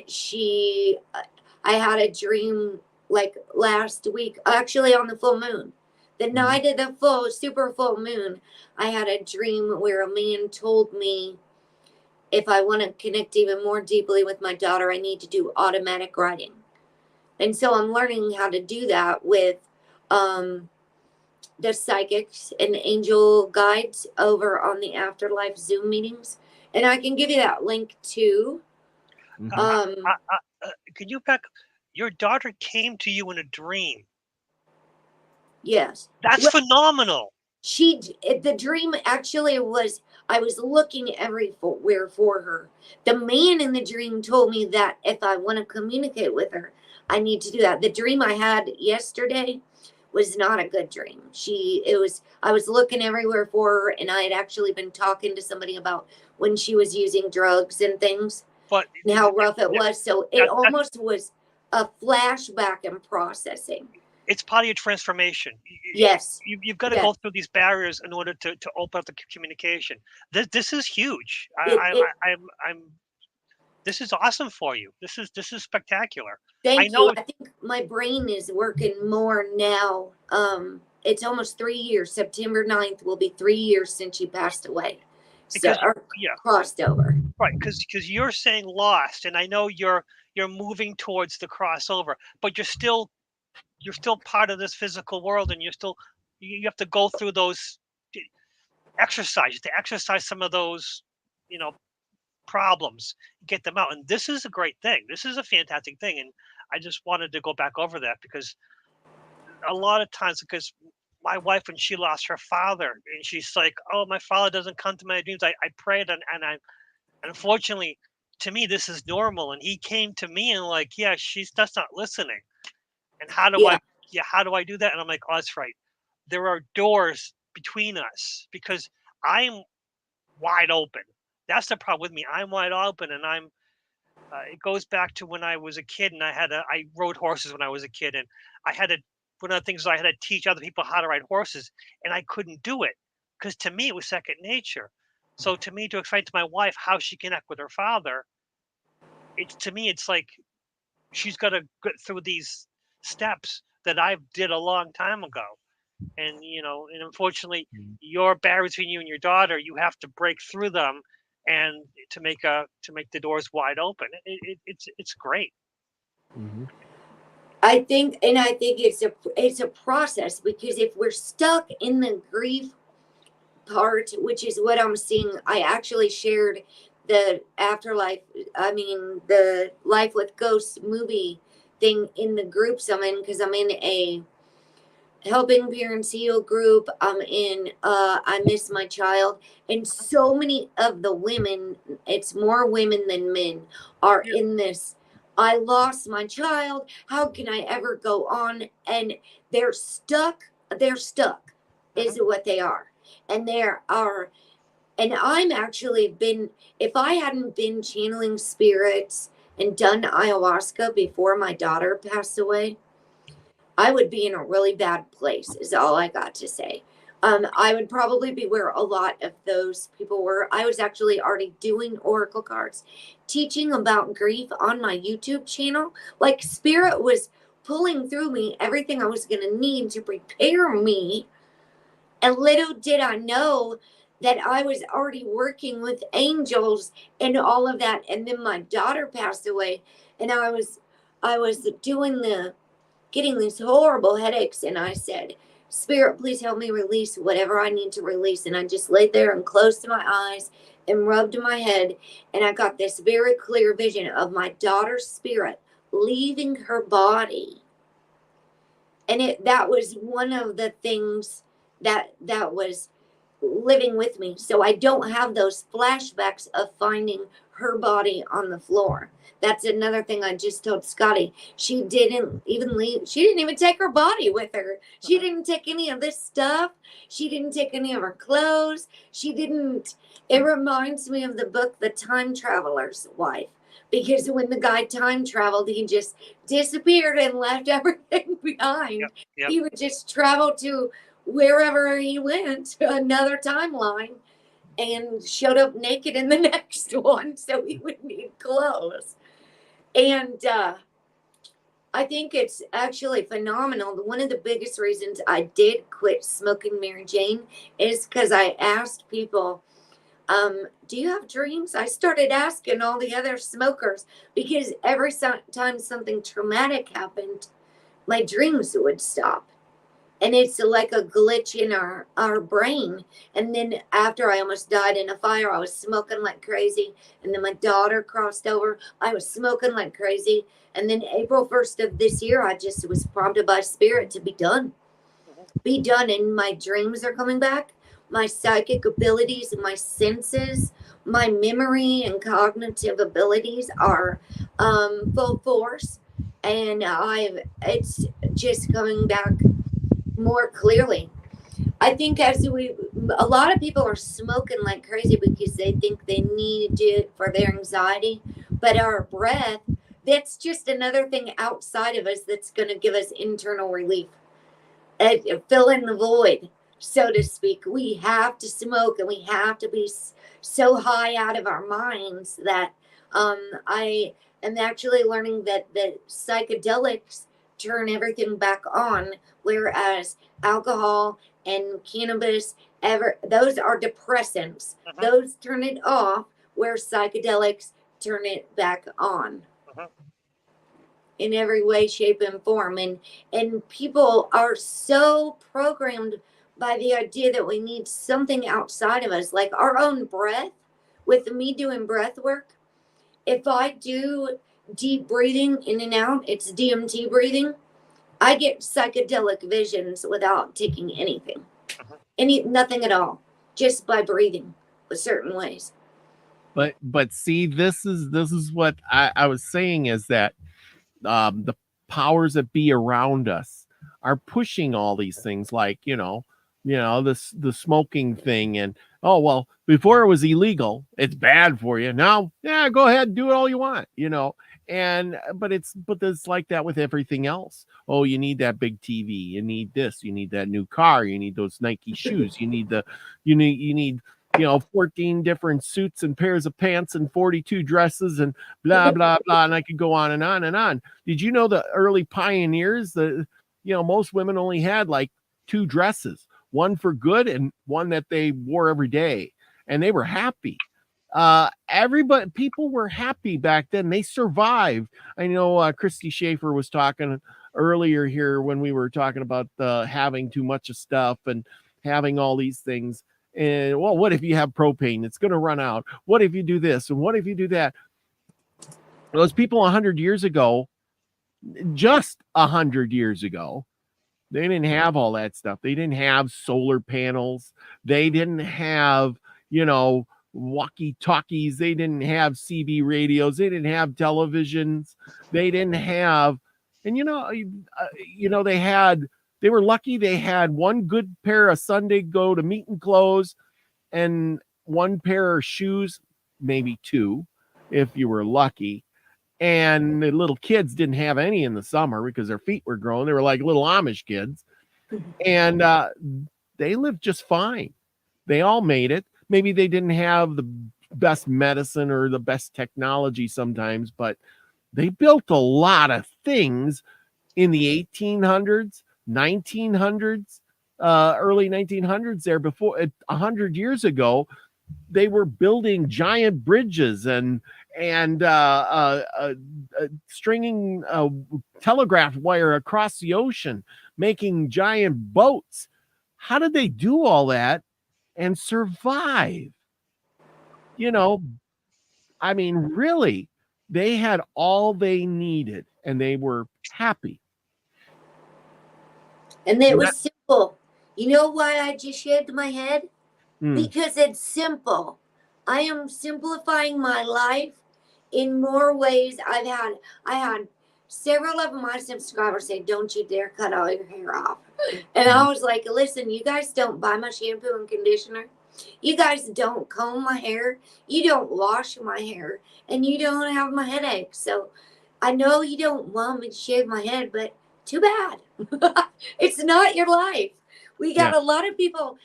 I had a dream like last week, actually on the full moon. The night of the super full moon, I had a dream where a man told me if I want to connect even more deeply with my daughter, I need to do automatic writing. And so I'm learning how to do that with the psychics and angel guides over on the Afterlife Zoom meetings. And I can give you that link too. Could you back? Your daughter came to you in a dream. Yes. That's phenomenal. the dream actually was, I was looking everywhere for her. The man in the dream told me that if I want to communicate with her, I need to do that. The dream I had yesterday was not a good dream. I was looking everywhere for her, and I had actually been talking to somebody about when she was using drugs and things, But and how rough it was. So it almost was a flashback and processing. it's part of your transformation. Yes. You've got to go through these barriers in order to open up the communication. This is huge. This is awesome for you. This is spectacular. Thank you. I think my brain is working more now. It's almost 3 years. September 9th will be 3 years since she passed away. Because crossed over. Right, because you're saying lost, and I know you're moving towards the crossover, but you're still part of this physical world, and you have to go through those exercises to exercise some of those, problems, get them out. And this is a great thing. This is a fantastic thing. And I just wanted to go back over that, because a lot of times, because my wife, when she lost her father, and she's like, oh, my father doesn't come to my dreams. I prayed, and unfortunately, to me, this is normal. And he came to me and like, yeah, that's not listening. And how do I do that? And I'm like, oh, that's right. There are doors between us, because I'm wide open. That's the problem with me. I'm wide open, and it goes back to when I was a kid, and I rode horses when I was a kid, and one of the things I had to teach other people how to ride horses, and I couldn't do it, because to me it was second nature. So to me, to explain to my wife how she connect with her father, it's like she's got to get through these steps that I did a long time ago. And and unfortunately, your barrier between you and your daughter, you have to break through them, and to make the doors wide open. It's great. Mm-hmm. I think it's a process, because if we're stuck in the grief part, which is what I'm seeing, I actually shared the the Life with Ghosts movie thing in the groups I'm in, because I'm in a Helping Parents Heal group. I'm in I Miss My Child, and so many of the women, it's more women than men, are in this. I lost my child. How can I ever go on? And they're stuck. Is what they are. And I'm actually if I hadn't been channeling spirits and done ayahuasca before my daughter passed away, I would be in a really bad place, is all I got to say. I would probably be where a lot of those people were. I was actually already doing oracle cards, teaching about grief on my YouTube channel. Like, Spirit was pulling through me everything I was going to need to prepare me. And little did I know that I was already working with angels and all of that. And then my daughter passed away, and I was getting these horrible headaches, and I said, Spirit, please help me release whatever I need to release. And I just laid there and closed my eyes and rubbed my head, and I got this very clear vision of my daughter's spirit leaving her body. And that was one of the things that was living with me. So I don't have those flashbacks of finding her body on the floor. That's another thing I just told Scotty. She didn't even take her body with her. She didn't take any of this stuff. She didn't take any of her clothes. It reminds me of the book, The Time Traveler's Wife. Because when the guy time traveled, he just disappeared and left everything behind. Yep. He would just travel to wherever he went, another timeline, and showed up naked in the next one, so he would need clothes. And I think it's actually phenomenal. One of the biggest reasons I did quit smoking Mary Jane is because I asked people, do you have dreams? I started asking all the other smokers, because every time something traumatic happened, my dreams would stop. And it's like a glitch in our brain. And then after I almost died in a fire, I was smoking like crazy. And then my daughter crossed over. I was smoking like crazy. And then April 1st of this year, I just was prompted by Spirit to be done. be done, and my dreams are coming back. My psychic abilities and my senses, my memory and cognitive abilities are full force, and it's just coming back more clearly. I think a lot of people are smoking like crazy because they think they need it for their anxiety, but our breath, that's just another thing outside of us that's going to give us internal relief, fill in the void, so to speak. We have to smoke, and we have to be so high out of our minds that I am actually learning that the psychedelics turn everything back on, whereas alcohol and cannabis, those are depressants. Those turn it off, where psychedelics turn it back on. In every way, shape, and form. And people are so programmed by the idea that we need something outside of us, like our own breath. With me doing breath work, if I do deep breathing in and out, it's DMT breathing, I get psychedelic visions without taking anything. Nothing at all, just by breathing with certain ways. But see, this is what I was saying, is that the powers that be around us are pushing all these things, like the smoking thing, and oh well, before it was illegal, it's bad for you. Now, yeah, go ahead and do it all you want, but it's like that with everything else. Oh, you need that big TV, you need this, you need that new car, you need those Nike shoes, you need 14 different suits and pairs of pants and 42 dresses and blah, blah, blah. And I could go on and on and on. Did you know the early pioneers, most women only had like 2 dresses, one for good and one that they wore every day. And they were happy. People were happy back then. They survived. I know Christy Schaefer was talking earlier here when we were talking about having too much of stuff and having all these things. And well, what if you have propane? It's going to run out. What if you do this? And what if you do that? Those people 100 years ago, just 100 years ago, they didn't have all that stuff. They didn't have solar panels. They didn't have, walkie-talkies. They didn't have CB radios. They didn't have televisions. They didn't have, and they were lucky. They had one good pair of Sunday go to meeting clothes and one pair of shoes, maybe 2, if you were lucky. And the little kids didn't have any in the summer because their feet were growing. They were like little Amish kids. And they lived just fine. They all made it. Maybe they didn't have the best medicine or the best technology sometimes, but they built a lot of things in the 1800s, 1900s, early 1900s there. Before 100 years ago, they were building giant bridges and stringing telegraph wire across the ocean, making giant boats. How did they do all that and survive? Really, they had all they needed and they were happy. And it was simple. You know why I just shaved my head? Because it's simple. I am simplifying my life in more ways. I had several of my subscribers say, "Don't you dare cut all your hair off." And I was like, listen, you guys don't buy my shampoo and conditioner. You guys don't comb my hair. You don't wash my hair. And you don't have my headache. So I know you don't want me to shave my head, but too bad. It's not your life. We got a lot of people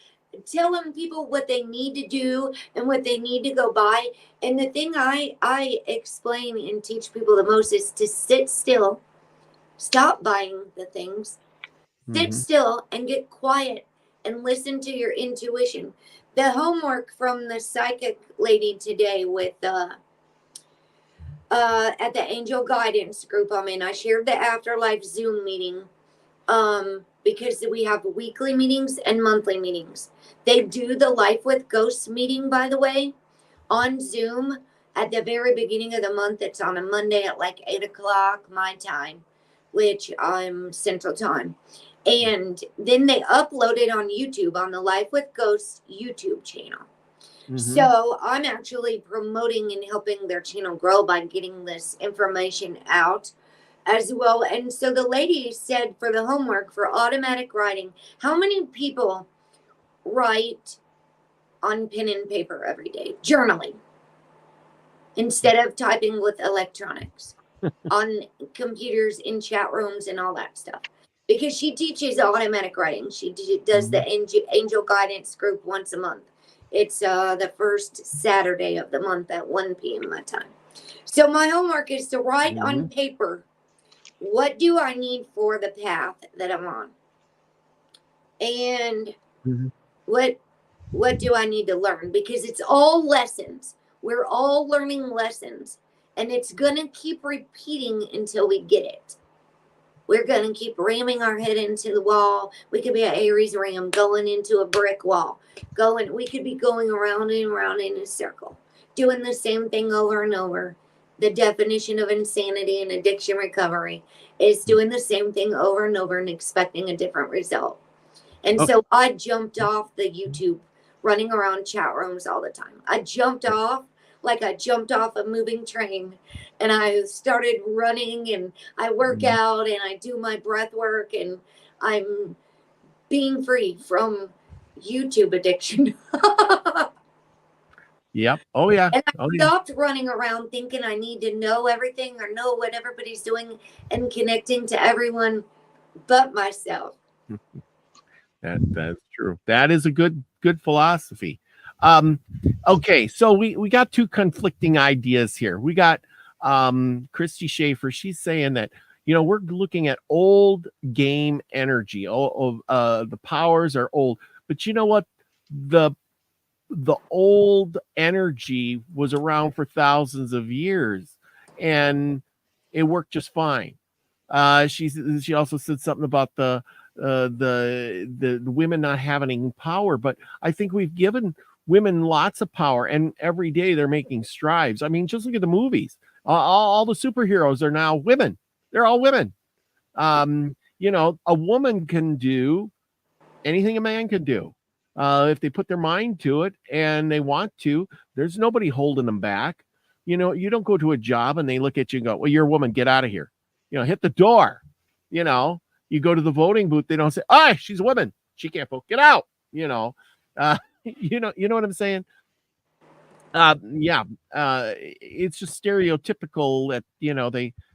telling people what they need to do and what they need to go buy. And the thing I explain and teach people the most is to sit still, stop buying the things, sit still and get quiet and listen to your intuition. The homework from the psychic lady today with at the angel guidance group I'm in, I shared the afterlife Zoom meeting because we have weekly meetings and monthly meetings. They do the Life with Ghosts meeting, by the way, on Zoom at the very beginning of the month. It's on a Monday at like 8 o'clock my time, which I'm Central Time. And then they upload it on YouTube, on the Life with Ghosts YouTube channel. So I'm actually promoting and helping their channel grow by getting this information out as well. And so the lady said for the homework for automatic writing, how many people write on pen and paper every day, journaling, instead of typing with electronics on computers in chat rooms and all that stuff? Because she teaches automatic writing. She does the angel guidance group once a month. It's the first Saturday of the month at 1 p.m. my time. So my homework is to write on paper, what do I need for the path that I'm on? And what do I need to learn? Because it's all lessons. We're all learning lessons. And it's going to keep repeating until we get it. We're going to keep ramming our head into the wall. We could be an Aries ram going into a brick wall. We could be going around and around in a circle, doing the same thing over and over. The definition of insanity and addiction recovery is doing the same thing over and over and expecting a different result. And so I jumped off the YouTube, running around chat rooms all the time. I jumped off like I jumped off a moving train, and I started running, and I work out, and I do my breath work, and I'm being free from YouTube addiction. Yep. Oh, yeah. And I stopped running around thinking I need to know everything or know what everybody's doing and connecting to everyone but myself. That's true. That is a good philosophy. Okay, so we got two conflicting ideas here. We got Christy Schaefer. She's saying that, we're looking at old game energy. The powers are old, but you know what? The old energy was around for thousands of years, and it worked just fine. She also said something about the women not having any power, but I think we've given women lots of power, and every day they're making strides. I mean, just look at the movies. All the superheroes are now women. They're all women. A woman can do anything a man can do if they put their mind to it and they want to. There's nobody holding them back. You don't go to a job and they look at you and go, well, you're a woman, get out of here. Hit the door. You go to the voting booth, they don't say, she's a woman, she can't vote, get out. You know what I'm saying? It's just stereotypical that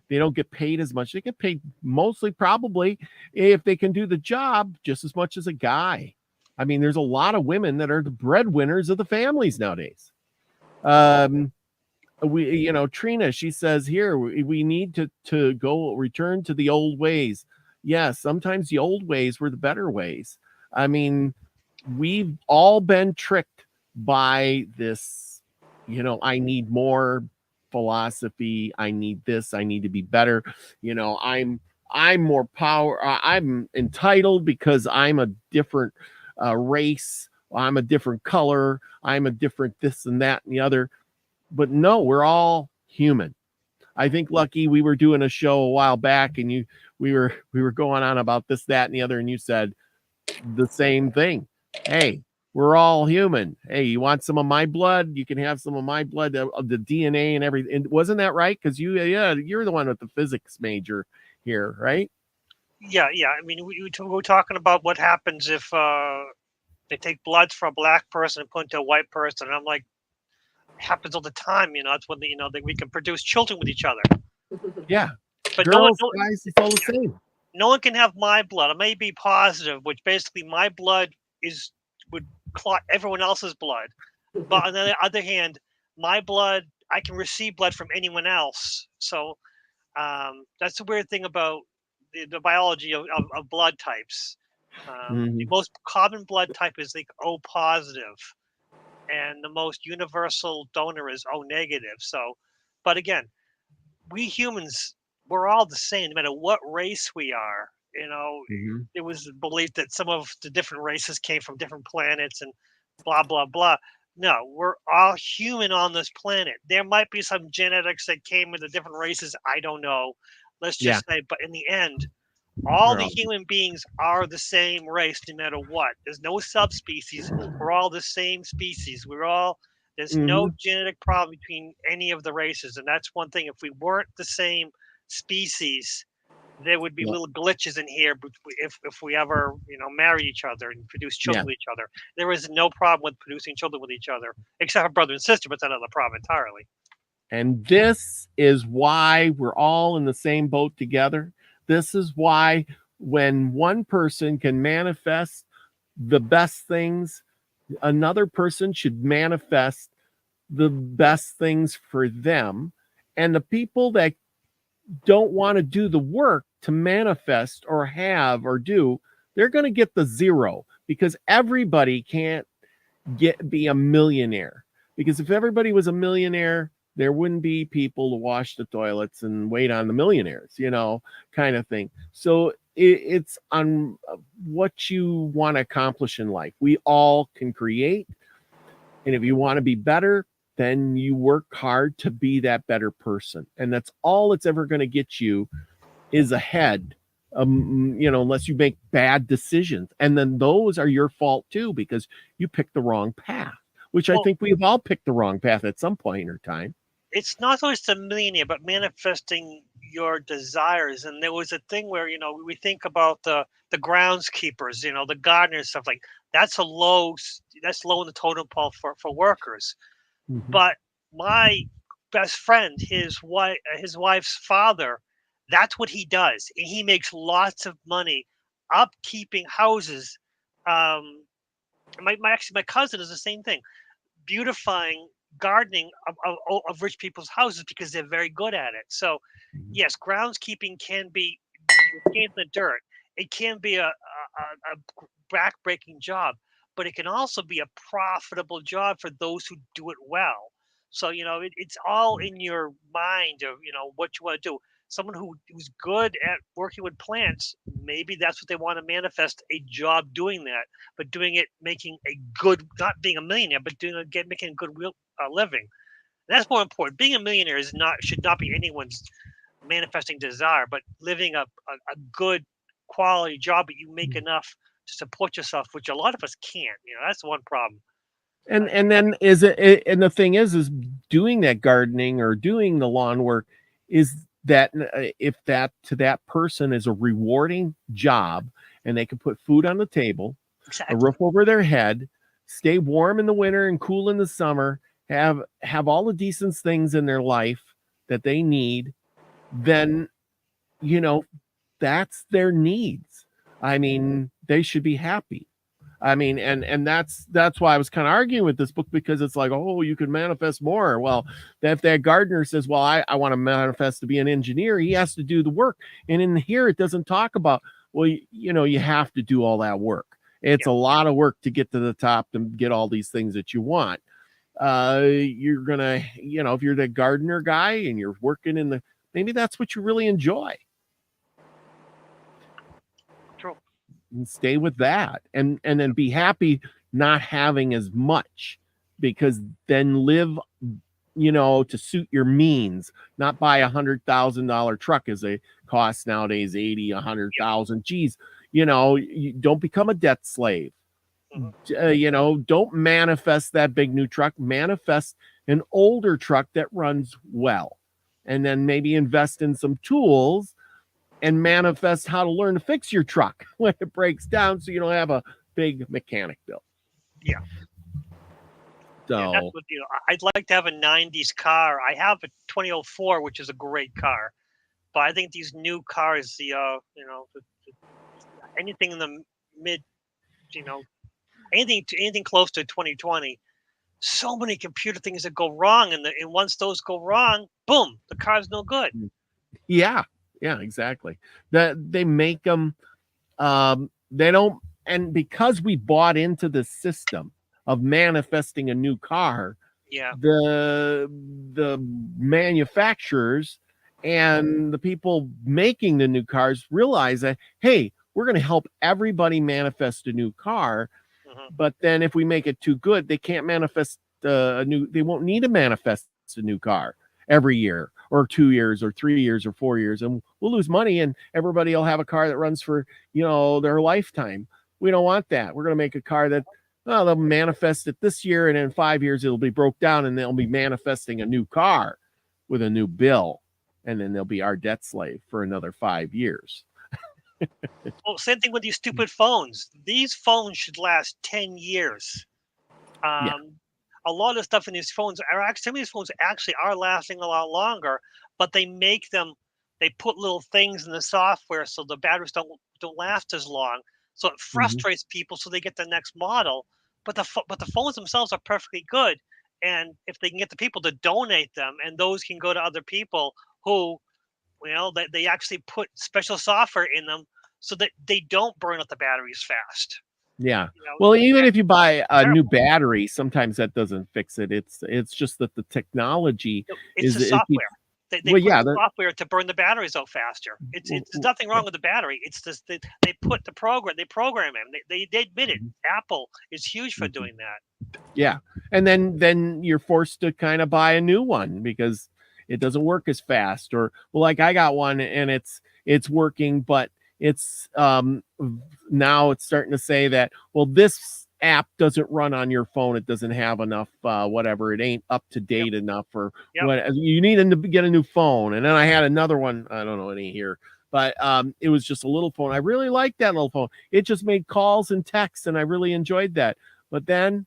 they don't get paid as much. They get paid mostly probably if they can do the job just as much as a guy. I mean, there's a lot of women that are the breadwinners of the families nowadays. Trina, she says here, we need to go return to the old ways. Yes, sometimes the old ways were the better ways. I mean, we've all been tricked by this, I need more philosophy. I need this. I need to be better. I'm more power. I'm entitled because I'm a different race. I'm a different color. I'm a different this and that and the other. But no, we're all human. I think, Lucky, we were doing a show a while back, and we were going on about this, that, and the other, and you said the same thing. Hey, we're all human. Hey, you want some of my blood? You can have some of my blood, of the DNA and everything. And wasn't that right? Because you're the one with the physics major here, right? Yeah. I mean, we're talking about what happens if they take blood from a black person and put into a white person. And I'm like, it happens all the time. It's when that we can produce children with each other. Yeah, but girls, guys, it's all the same. No one can have my blood. It may be positive, which basically my blood would clot everyone else's blood. But on the other hand, my blood, I can receive blood from anyone else. So that's the weird thing about the biology of blood types. The most common blood type is like O positive, and the most universal donor is O negative. So, but again, we humans, we're all the same, no matter what race we are. It was believed that some of the different races came from different planets and blah, blah, blah. No, we're all human on this planet. There might be some genetics that came with the different races. I don't know. Let's just say, but in the end, All We're the all- human beings are the same race no matter what. There's no subspecies. We're all the same species. There's no genetic problem between any of the races. And that's one thing. If we weren't the same species, there would be Yeah. little glitches in here if we ever, marry each other and produce children with each other. There is no problem with producing children with each other, except for brother and sister, but that's another problem entirely. And this is why we're all in the same boat together. This is why when one person can manifest the best things, another person should manifest the best things for them. And the people that don't want to do the work to manifest or have or do, they're going to get the zero, because everybody can't be a millionaire. Because if everybody was a millionaire, there wouldn't be people to wash the toilets and wait on the millionaires, kind of thing. So it's on what you want to accomplish in life. We all can create. And if you want to be better, then you work hard to be that better person. And that's all it's ever going to get you is ahead, unless you make bad decisions. And then those are your fault too, because you picked the wrong path, which I think we've all picked the wrong path at some point in time. It's not always the millionaire, but manifesting your desires. And there was a thing where, we think about the groundskeepers, the gardeners, stuff like that's low in the totem pole for workers. But my best friend, his wife's father, that's what he does. And he makes lots of money upkeeping houses. My cousin is the same thing, beautifying gardening of rich people's houses because they're very good at it. So yes, groundskeeping can be in the dirt. It can be a back-breaking job, but it can also be a profitable job for those who do it well. So it's all in your mind of what you want to do. Someone who's good at working with plants, maybe that's what they want to manifest, a job doing that, but doing it, making a good, not being a millionaire, but making a good living. And that's more important. Being a millionaire should not be anyone's manifesting desire, but living a good quality job that you make enough to support yourself, which a lot of us can't. That's one problem. And then and the thing is doing that gardening or doing the lawn work, is that if that to that person is a rewarding job, and they can put food on the table, exactly, a roof over their head, stay warm in the winter and cool in the summer, have all the decent things in their life that they need, then that's their needs. I mean, they should be happy. I mean, and that's why I was kind of arguing with this book, because it's like, oh, you could manifest more. Well, if that gardener says, well, I want to manifest to be an engineer, he has to do the work. And in here, it doesn't talk about, well, you have to do all that work. It's a lot of work to get to the top and get all these things that you want. You're gonna, if you're the gardener guy and you're working maybe that's what you really enjoy. True. And stay with that, and then be happy not having as much, because then live, to suit your means, not buy $100,000 truck as they cost nowadays, 80, 100,000. Geez, you don't become a debt slave. Don't manifest that big new truck, manifest an older truck that runs well, and then maybe invest in some tools and manifest how to learn to fix your truck when it breaks down, so you don't have a big mechanic bill. Yeah. So that's what, I'd like to have a 90s car. I have a 2004, which is a great car, but I think these new cars, anything in the mid, anything close to 2020, so many computer things that go wrong, and once those go wrong, boom, the car's no good. Yeah, exactly. That they make them, they don't, and because we bought into the system of manifesting a new car, the manufacturers and the people making the new cars realize that, hey, we're going to help everybody manifest a new car. But then if we make it too good, they can't manifest they won't need to manifest a new car every year or 2 years or 3 years or 4 years, and we'll lose money, and everybody will have a car that runs for, their lifetime. We don't want that. We're going to make a car that, they'll manifest it this year, and in 5 years it'll be broke down, and they'll be manifesting a new car with a new bill, and then they'll be our debt slave for another 5 years. Well, same thing with these stupid phones. These phones should last 10 years. A lot of stuff in these phones some of these phones actually are lasting a lot longer, but they put little things in the software so the batteries don't last as long. So it frustrates people, so they get the next model. But the phones themselves are perfectly good, and if they can get the people to donate them, and those can go to other people who, they actually put special software in them so that they don't burn out the batteries fast. Yeah. Well, even if you buy a new battery, sometimes that doesn't fix it. It's just that the technology it's the software. They put the software to burn the batteries out faster. There's nothing wrong with the battery. It's just they put the program. They program them. They admit it. Apple is huge for doing that. Yeah, and then you're forced to kind of buy a new one because it doesn't work as fast. Or like I got one and it's working, but it's now it's starting to say that, this app doesn't run on your phone. It doesn't have enough whatever. It ain't up to date enough, or what you need to get a new phone. And then I had another one. I don't know, it ain't here, but it was just a little phone. I really liked that little phone. It just made calls and texts, and I really enjoyed that. But then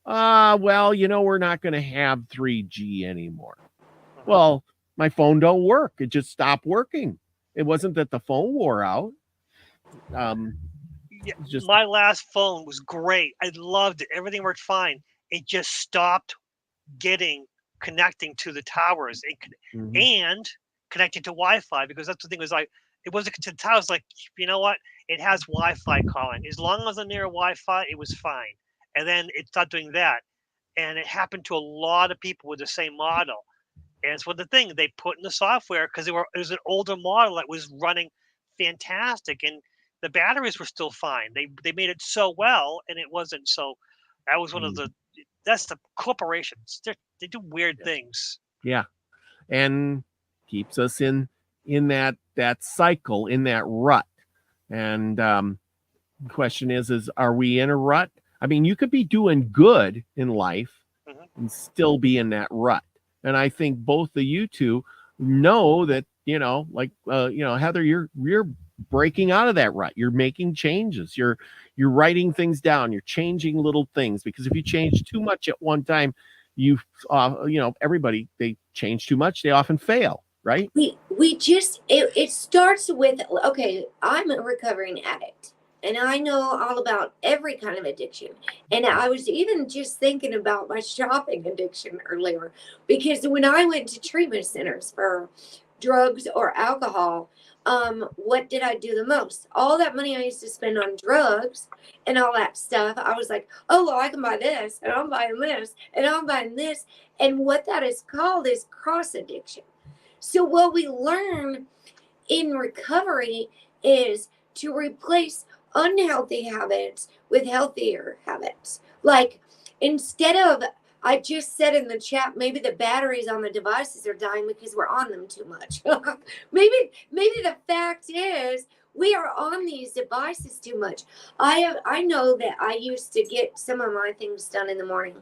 we're not going to have 3G anymore. Well, my phone don't work. It just stopped working. It wasn't that the phone wore out. My last phone was great. I loved it. Everything worked fine. It just stopped connecting to the towers and connecting to Wi-Fi, because that's the thing, was like, it wasn't to the towers. Like, you know what? It has Wi-Fi calling. As long as I'm near Wi-Fi, it was fine. And then it stopped doing that. And it happened to a lot of people with the same model. And it's the thing they put in the software, because it was an older model that was running fantastic, and the batteries were still fine. They made it so well, and it wasn't. So that was that's the corporations. They do weird things. Yeah, and keeps us in that cycle, in that rut. And the question is are we in a rut? I mean, you could be doing good in life and still be in that rut. And I think both of you two know that, Heather, you're breaking out of that rut. You're making changes. You're writing things down. You're changing little things, because if you change too much at one time, everybody, they change too much. They often fail, right? It starts with, okay, I'm a recovering addict. And I know all about every kind of addiction. And I was even just thinking about my shopping addiction earlier, because when I went to treatment centers for drugs or alcohol, what did I do the most? All that money I used to spend on drugs and all that stuff, I was like, oh, well, I can buy this, and I'm buying this, and I'm buying this. And what that is called is cross addiction. So what we learn in recovery is to replace unhealthy habits with healthier habits. Like, instead of, I just said in the chat, maybe the batteries on the devices are dying because we're on them too much. maybe the fact is we are on these devices too much. I know that I used to get some of my things done in the morning,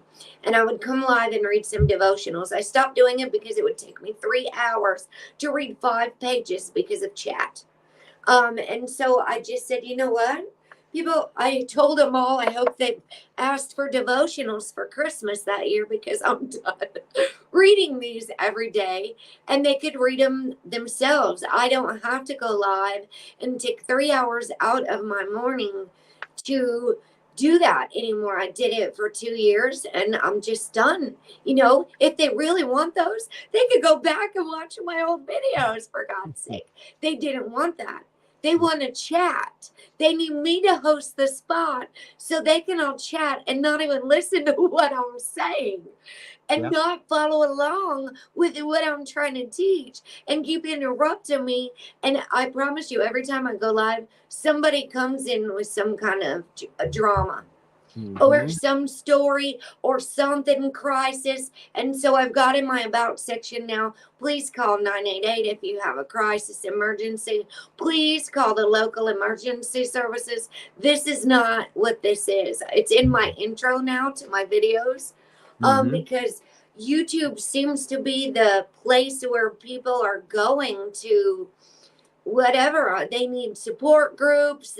and I would come live and read some devotionals. I stopped doing it because it would take me 3 hours to read 5 pages because of chat. And so I just said, you know what? People, I told them all, I hope they asked for devotionals for Christmas that year, because I'm done reading these every day, and they could read them themselves. I don't have to go live and take 3 hours out of my morning to do that anymore. I did it for 2 years, and I'm just done. If they really want those, they could go back and watch my old videos, for God's sake. They didn't want that. They want to chat. They need me to host the spot so they can all chat and not even listen to what I'm saying, and not follow along with what I'm trying to teach, and keep interrupting me. And I promise you, every time I go live, somebody comes in with some kind of drama. or some story or something crisis. And so I've got in my about section now, please call 988 if you have a crisis emergency. Please call the local emergency services. This is not what this is. It's in my intro now to my videos, because YouTube seems to be the place where people are going to whatever. They need support groups,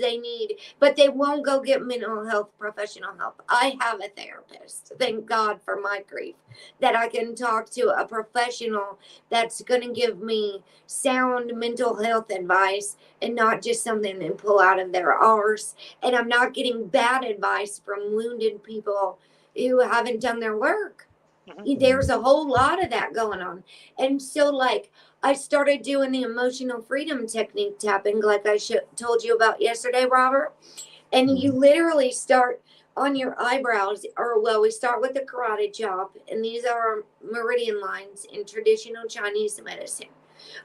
but they won't go get mental health professional help. I have a therapist, thank God for my grief, that I can talk to a professional that's going to give me sound mental health advice and not just something they pull out of their arse. And I'm not getting bad advice from wounded people who haven't done their work. There's a whole lot of that going on. And so, like, I started doing the emotional freedom technique tapping, like I told you about yesterday, Robert. And you literally start on your eyebrows, or, well, we start with the karate chop, and these are our meridian lines in traditional Chinese medicine.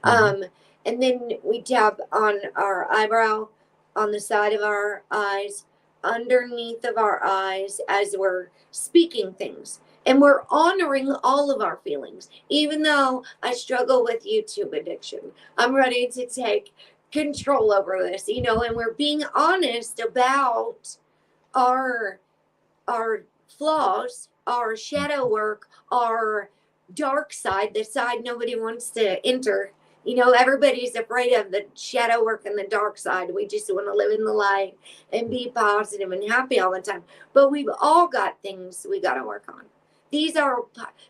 And then we tap on our eyebrow, on the side of our eyes, underneath of our eyes, as we're speaking things. And we're honoring all of our feelings. Even though I struggle with YouTube addiction, I'm ready to take control over this, and we're being honest about our flaws, our shadow work, our dark side, the side nobody wants to enter. Everybody's afraid of the shadow work and the dark side. We just want to live in the light and be positive and happy all the time. But we've all got things we got to work on.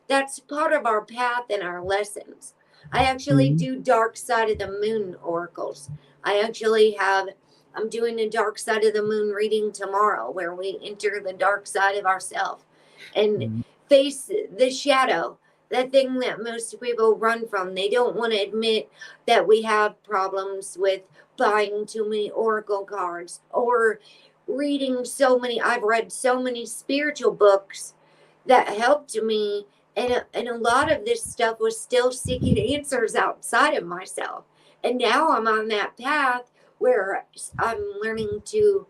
That's part of our path and our lessons. I actually do dark side of the moon oracles. I'm doing a dark side of the moon reading tomorrow, where we enter the dark side of ourselves and face the shadow, that thing that most people run from. They don't want to admit that we have problems with buying too many oracle cards or reading I've read so many spiritual books that helped me, and a lot of this stuff was still seeking answers outside of myself. And now I'm on that path where I'm learning to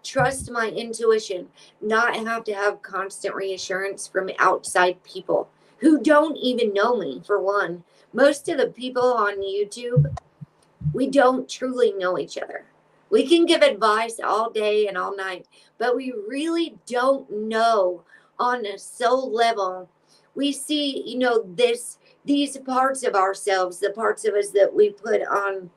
trust my intuition, not have to have constant reassurance from outside people who don't even know me. For one, most of the people on YouTube, we don't truly know each other. We can give advice all day and all night, but we really don't know on a soul level. We see, these parts of ourselves, the parts of us that we put on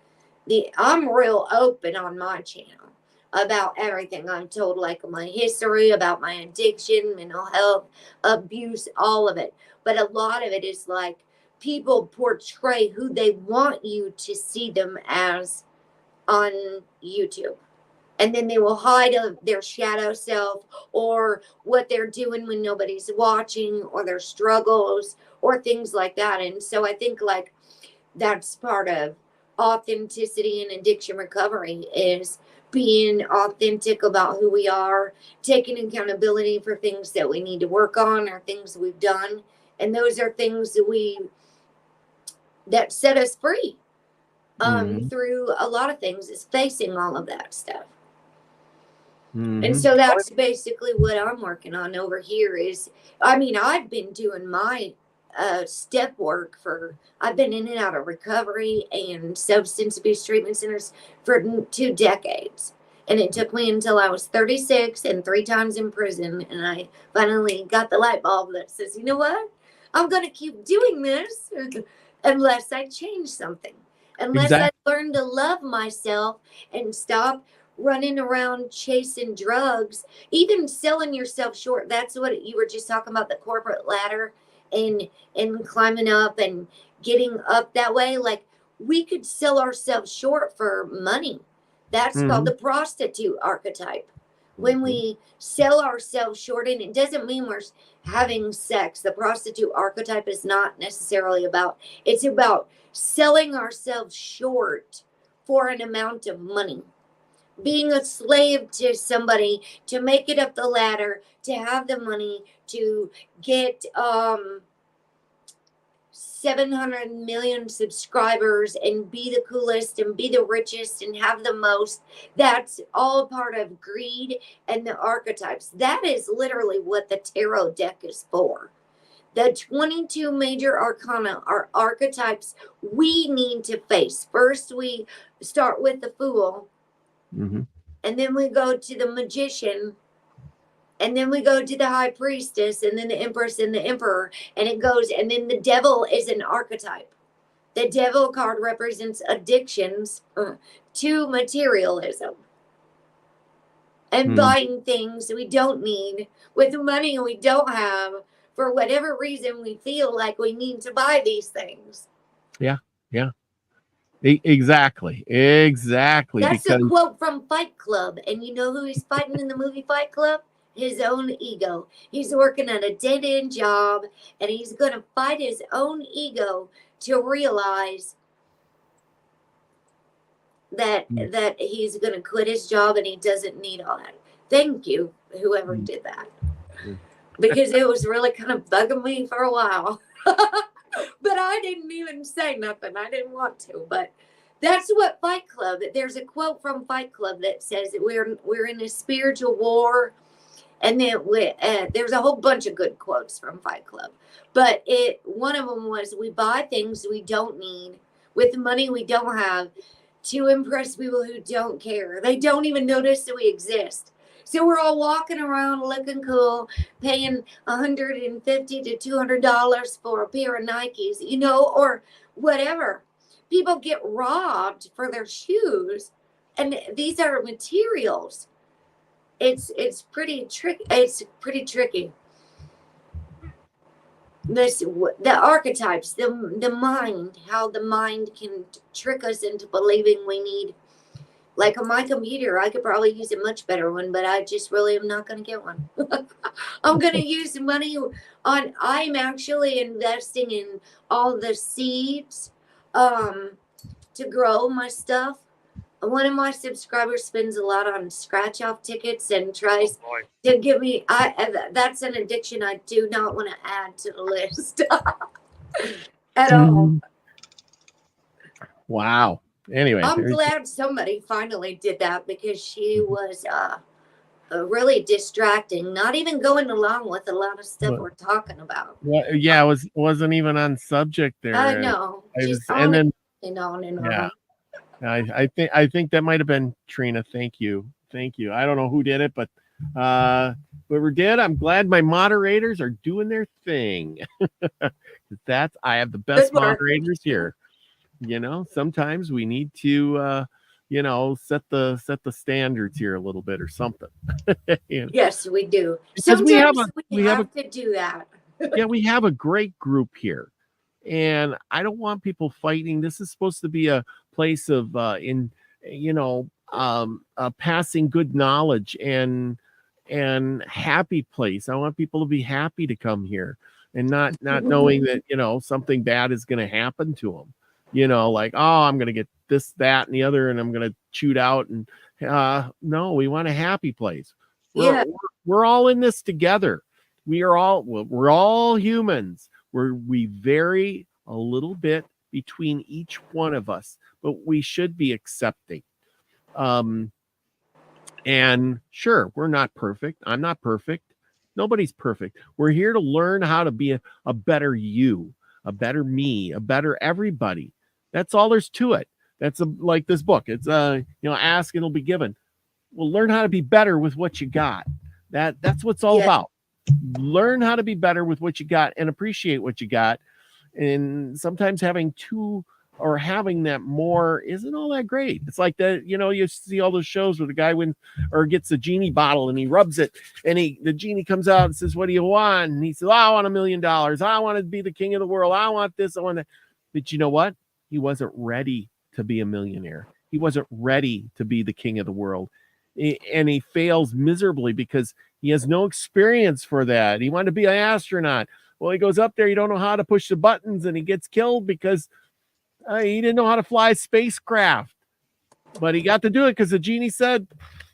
I'm real open on my channel about everything. I'm told, like, my history, about my addiction, mental health, abuse, all of it. But a lot of it is like people portray who they want you to see them as on YouTube. And then they will hide their shadow self, or what they're doing when nobody's watching, or their struggles, or things like that. And so I think, like, that's part of authenticity and addiction recovery, is being authentic about who we are, taking accountability for things that we need to work on, or things we've done. And those are things that set us free through a lot of things, is facing all of that stuff. And so that's basically what I'm working on over here. I've been doing my step work I've been in and out of recovery and substance abuse treatment centers for 2 decades. And it took me until I was 36 and 3 times in prison. And I finally got the light bulb that says, you know what? I'm going to keep doing this unless I change something. Unless I learn to love myself and stop running around chasing drugs, even selling yourself short. That's what you were just talking about, the corporate ladder and climbing up and getting up that way. Like, we could sell ourselves short for money. That's called the prostitute archetype. When we sell ourselves short, and it doesn't mean we're having sex. The prostitute archetype is not necessarily it's about selling ourselves short for an amount of money. Being a slave to somebody to make it up the ladder, to have the money, to get 700 million subscribers and be the coolest and be the richest and have the most. That's all part of greed and the archetypes. That is literally what the tarot deck is for. The 22 major arcana are archetypes we need to face. First, we start with the Fool, and then we go to the Magician, and then we go to the High Priestess, and then the Empress and the Emperor, and it goes, and then the Devil is an archetype. The Devil card represents addictions to materialism and buying things we don't need with money we don't have. For whatever reason, we feel like we need to buy these things. Yeah. Exactly. That's a quote from Fight Club. And you know who he's fighting in the movie Fight Club? His own ego. He's working at a dead-end job, and he's going to fight his own ego to realize that he's going to quit his job and he doesn't need all that. Thank you, whoever did that. Because it was really kind of bugging me for a while. But I didn't even say nothing. I didn't want to. But that's what Fight Club, there's a quote from Fight Club that says that we're in a spiritual war. And then there's a whole bunch of good quotes from Fight Club. But one of them was, we buy things we don't need with money we don't have to impress people who don't care. They don't even notice that we exist. So we're all walking around looking cool, paying $150 to $200 for a pair of Nikes, or whatever. People get robbed for their shoes, and these are materials. It's pretty tricky. It's pretty tricky. The archetypes, the mind, how the mind can trick us into believing we need. Like on my computer, I could probably use a much better one, but I just really am not going to get one. I'm going to use money I'm actually investing in all the seeds to grow my stuff. One of my subscribers spends a lot on scratch-off tickets and tries to give me, that's an addiction I do not want to add to the list at all. Wow. Anyway, I'm glad somebody finally did that, because she was really distracting, not even going along with a lot of stuff we're talking about. Well, yeah, it wasn't even on subject there. I know. On. Yeah. I think that might have been Trina. Thank you. I don't know who did it, but whoever did, I'm glad my moderators are doing their thing. I have the best moderators here. Sometimes we need to set the standards here a little bit or something. Yes, we do. Because sometimes we have to do that. Yeah, we have a great group here, and I don't want people fighting. This is supposed to be a place of passing good knowledge and happy place. I want people to be happy to come here and not knowing that something bad is going to happen to them. Like, oh, I'm going to get this, that, and the other, and I'm going to shoot out. And no, we want a happy place. We're all in this together. We're all humans. We vary a little bit between each one of us, but we should be accepting. And sure, we're not perfect. I'm not perfect. Nobody's perfect. We're here to learn how to be a better you, a better me, a better everybody. That's all there's to it. That's like this book. It's ask and it'll be given. Well, learn how to be better with what you got. That's what it's all about. Learn how to be better with what you got and appreciate what you got. And sometimes having that more isn't all that great. It's like that, you see all those shows where the guy gets a genie bottle and he rubs it and the genie comes out and says, "What do you want?" And he says, "I want $1 million. I want to be the king of the world. I want this. I want that." But you know what? He wasn't ready to be a millionaire. He wasn't ready to be the king of the world. And he fails miserably because he has no experience for that. He wanted to be an astronaut. Well, he goes up there. You don't know how to push the buttons and he gets killed because he didn't know how to fly a spacecraft. But he got to do it because the genie said,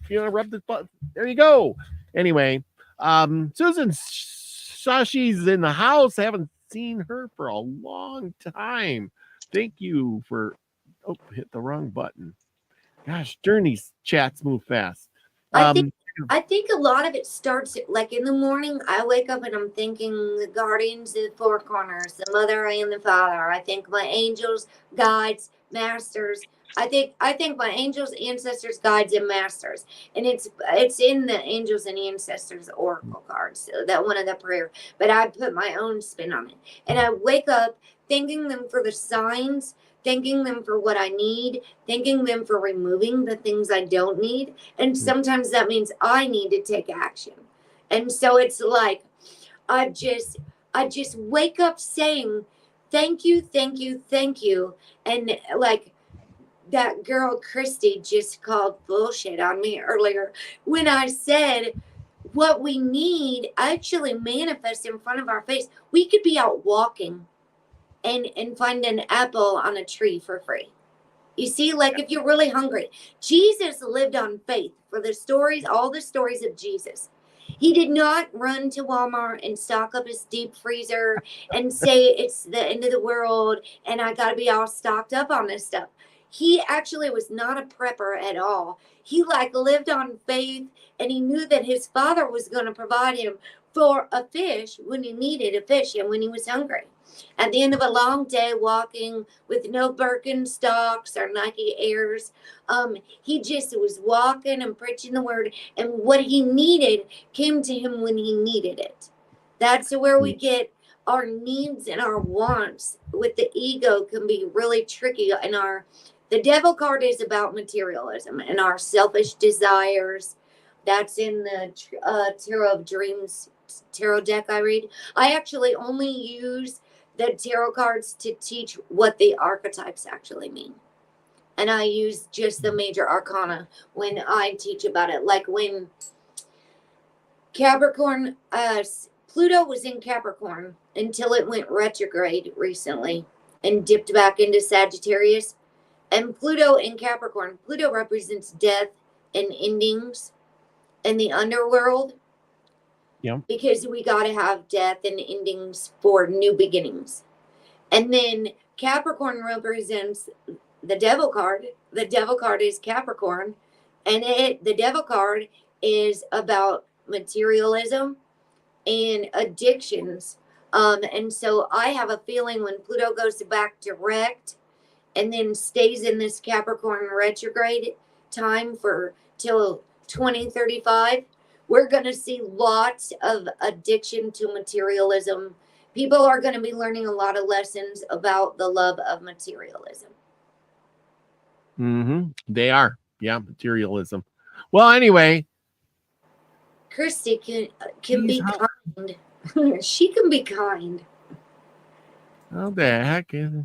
rub the button. There you go. Anyway, Susan Sashi's in the house. I haven't seen her for a long time. Thank you for, hit the wrong button. Gosh, Journey's chats move fast. I think a lot of it starts like in the morning. I wake up and I'm thinking the guardians of the four corners, the mother and the father. I think my angels, guides, masters. I think my angels, ancestors, guides, and masters, and it's in the angels and ancestors oracle cards. So that one of the prayer, but I put my own spin on it, and I wake up thanking them for the signs, thanking them for what I need, thanking them for removing the things I don't need. And sometimes that means I need to take action. And so it's like, I just wake up saying, thank you, thank you, thank you. And like that girl, Christy, just called bullshit on me earlier when I said, what we need actually manifests in front of our face. We could be out walking and find an apple on a tree for free. You see, like if you're really hungry, Jesus lived on faith. For the stories, all the stories of Jesus, he did not run to Walmart and stock up his deep freezer and say it's the end of the world and I got to be all stocked up on this stuff. He actually was not a prepper at all. He like lived on faith, and he knew that his father was going to provide him for a fish when he needed a fish and when he was hungry. At the end of a long day walking with no Birkenstocks or Nike Airs, he just was walking and preaching the word, and what he needed came to him when he needed it. That's where we get our needs and our wants with the ego can be really tricky. And the devil card is about materialism and our selfish desires. That's in the Tarot of Dreams tarot deck I read. I actually only use the tarot cards to teach what the archetypes actually mean. And I use just the major arcana when I teach about it. Like when Capricorn, Pluto was in Capricorn until it went retrograde recently and dipped back into Sagittarius. And Pluto in Capricorn, Pluto represents death and endings in the underworld. Yeah. Because we got to have death and endings for new beginnings. And then Capricorn represents the devil card. The devil card is Capricorn. And the devil card is about materialism and addictions. And so I have a feeling when Pluto goes back direct and then stays in this Capricorn retrograde time for till 2035, we're going to see lots of addiction to materialism. People are going to be learning a lot of lessons about the love of materialism. They are. Yeah, materialism. Well, anyway. Christy can be kind. She can be kind. How the heck is it?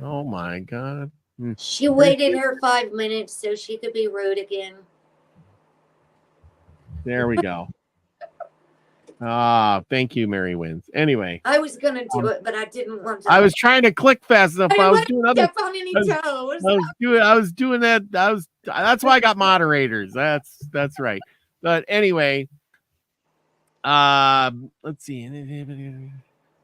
Oh, my God. She waited her 5 minutes so she could be rude again. There we go. Thank you, Mary Wins. Anyway, I was gonna do it, but I didn't want to. I was trying to click fast enough. I was doing other. On any toes. I was doing that. That's why I got moderators. That's right. But anyway, let's see.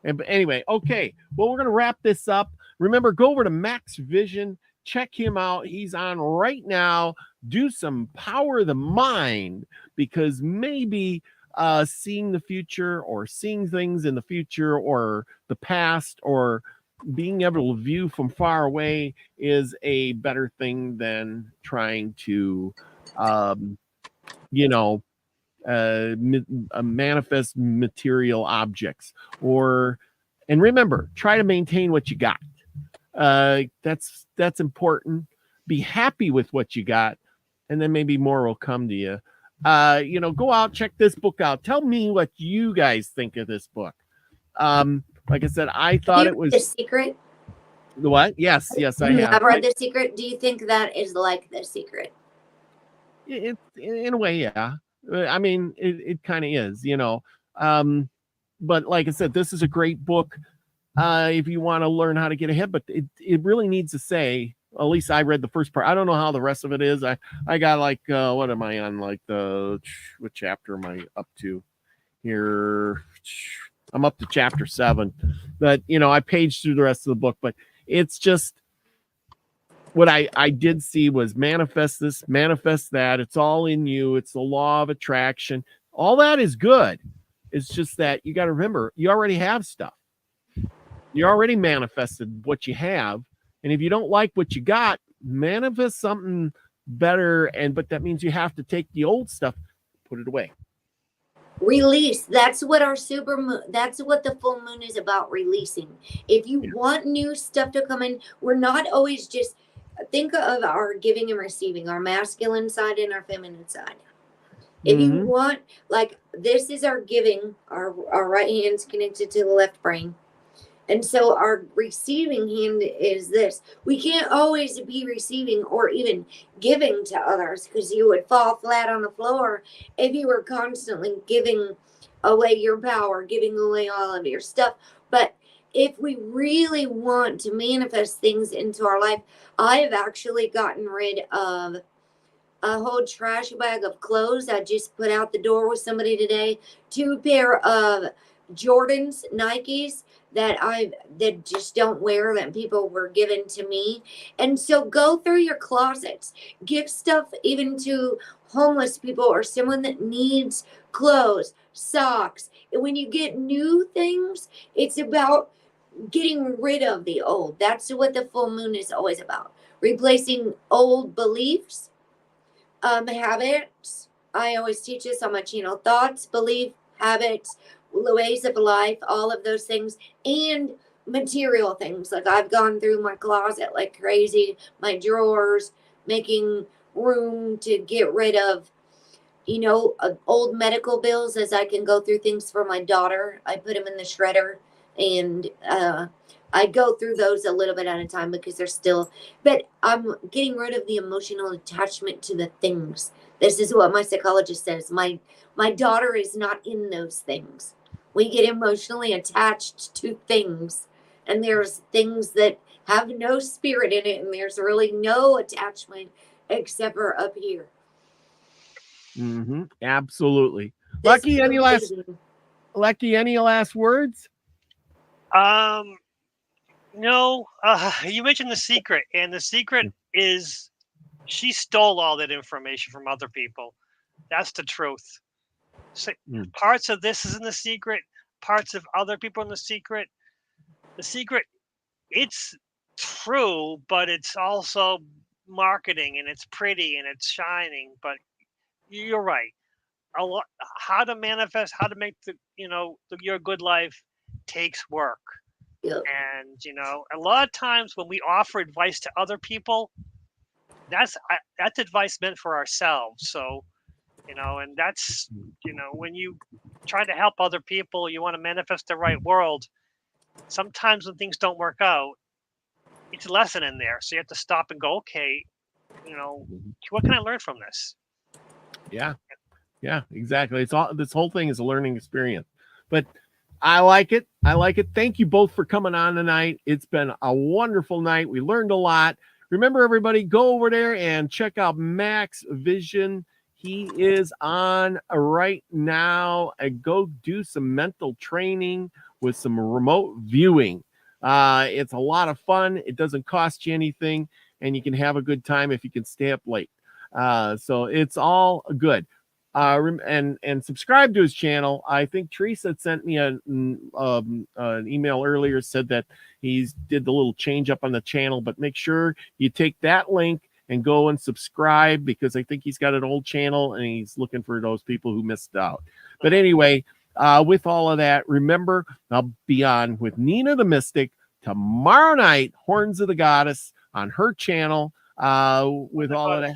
Anyway, okay. Well, we're gonna wrap this up. Remember, go over to Max Vision. Check him out. He's on right now. Do some power of the mind, because maybe seeing the future or seeing things in the future or the past or being able to view from far away is a better thing than trying to, manifest material objects. And remember, try to maintain what you got. That's important. Be happy with what you got, and then maybe more will come to you. Go out, check this book out. Tell me what you guys think of this book. Like I said, I thought it was The Secret. The what? Yes, I have. I've read The Secret. Do you think that is like The Secret? In a way, yeah. I mean, it kind of is, but like I said, this is a great book if you want to learn how to get ahead, but it really needs to say, at least I read the first part. I don't know how the rest of it is. I got like, what am I on? Like what chapter am I up to here? I'm up to chapter 7, but I paged through the rest of the book, but it's just what I did see was manifest this, manifest that. It's all in you. It's the law of attraction. All that is good. It's just that you got to remember, you already have stuff. You already manifested what you have. And if you don't like what you got, manifest something better. But that means you have to take the old stuff, put it away. Release. That's what our super moon, that's what the full moon is about, releasing. If you want new stuff to come in, we're not always just, think of our giving and receiving, our masculine side and our feminine side. If you want, like, this is our giving, our right hand's connected to the left brain. And so our receiving hand is this. We can't always be receiving or even giving to others, because you would fall flat on the floor if you were constantly giving away your power, giving away all of your stuff. But if we really want to manifest things into our life, I have actually gotten rid of a whole trash bag of clothes I just put out the door with somebody today. 2 pair of Jordans, Nikes that just don't wear, that people were given to me. And so go through your closets, give stuff even to homeless people or someone that needs clothes, socks. And when you get new things, it's about getting rid of the old. That's what the full moon is always about. Replacing old beliefs, habits. I always teach this on my channel: thoughts, belief, habits, ways of life, all of those things, and material things. Like, I've gone through my closet like crazy, my drawers, making room to get rid of, old medical bills, as I can go through things for my daughter. I put them in the shredder, and I go through those a little bit at a time because they're still, but I'm getting rid of the emotional attachment to the things. This is what my psychologist says. My daughter is not in those things. We get emotionally attached to things, and there's things that have no spirit in it, and there's really no attachment except for up here. Absolutely. Lucky, any last words? No. You mentioned the secret, and the secret is she stole all that information from other people. That's the truth. So parts of this is in the secret, parts of other people in the secret. The secret, it's true, but it's also marketing, and it's pretty, and it's shining. But you're right. How to manifest, how to make your good life takes work. Yep. And a lot of times when we offer advice to other people, that's advice meant for ourselves. So and that's, when you try to help other people, you want to manifest the right world. Sometimes when things don't work out, it's a lesson in there. So you have to stop and go, okay, what can I learn from this? Yeah, exactly. This whole thing is a learning experience, but I like it. Thank you both for coming on tonight. It's been a wonderful night. We learned a lot. Remember, everybody, go over there and check out Max Vision. He is on right now, and go do some mental training with some remote viewing. It's a lot of fun. It doesn't cost you anything, and you can have a good time if you can stay up late. So it's all good. And subscribe to his channel. I think Teresa sent me an email earlier, said that he's did the little change up on the channel, but make sure you take that link and go and subscribe, because I think he's got an old channel and he's looking for those people who missed out. But anyway, with all of that, remember, I'll be on with Nina the Mystic tomorrow night, Horns of the Goddess, on her channel, with all of that.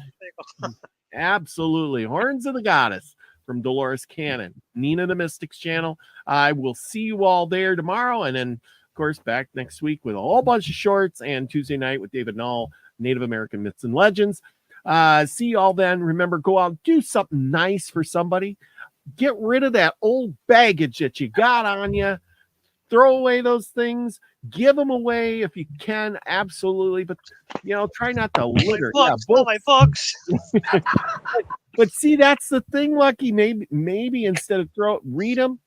Absolutely. Horns of the Goddess from Dolores Cannon, Nina the Mystic's channel. I will see you all there tomorrow. And then, of course, back next week with a whole bunch of shorts, and Tuesday night with David Null, Native American Myths and Legends. See you all then. Remember, go out, do something nice for somebody. Get rid of that old baggage that you got on you. Throw away those things. Give them away if you can. Absolutely. But, try not to litter. My books. But see, that's the thing, Lucky. Maybe instead of read them,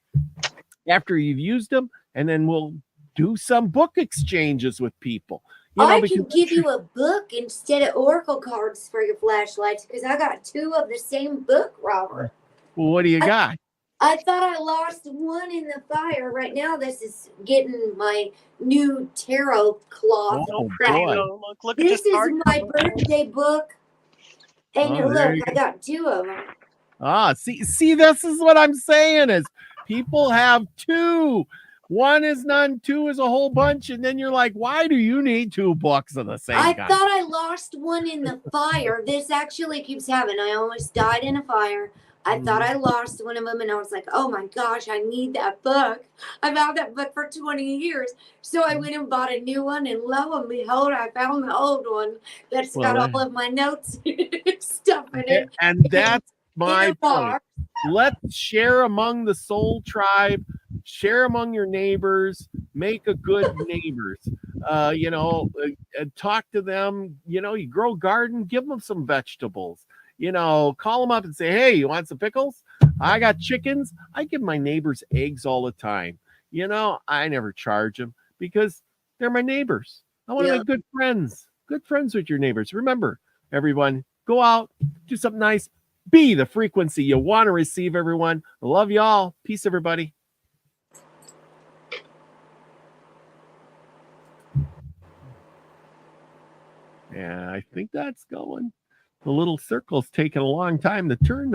after you've used them, and then we'll do some book exchanges with people. I can give you a book instead of oracle cards for your flashlights because I got 2 of the same book, Robert. Well, what do you got? I thought I lost one in the fire. Right now, this is getting my new tarot cloth. Oh, There you boy. go. Look at This this is card. my birthday book. And Oh, there look, you I got 2 of them. See, this is what I'm saying is people have 2. 1 is none, 2 is a whole bunch, and then you're like, why do you need 2 books of the same I kind? thought I lost one in the fire. This actually keeps happening. I almost died in a fire. I thought I lost one of them, and I was like, oh my gosh, I need that book. I've had that book for 20 years. So I went and bought a new one, and lo and behold, I found the old one that's got all of my notes stuff in it. And that's my In a point. box. Let's share among the soul tribe, share among your neighbors, make a good neighbors. Talk to them. You grow a garden, give them some vegetables. Call them up and say, hey, you want some pickles? I got chickens. I give my neighbors eggs all the time. I never charge them because they're my neighbors. I want to make good friends with your neighbors. Remember, everyone, go out, do something nice. Be the frequency you want to receive, everyone. I love y'all. Peace, everybody. Yeah, I think that's going. The little circle's taking a long time to turn.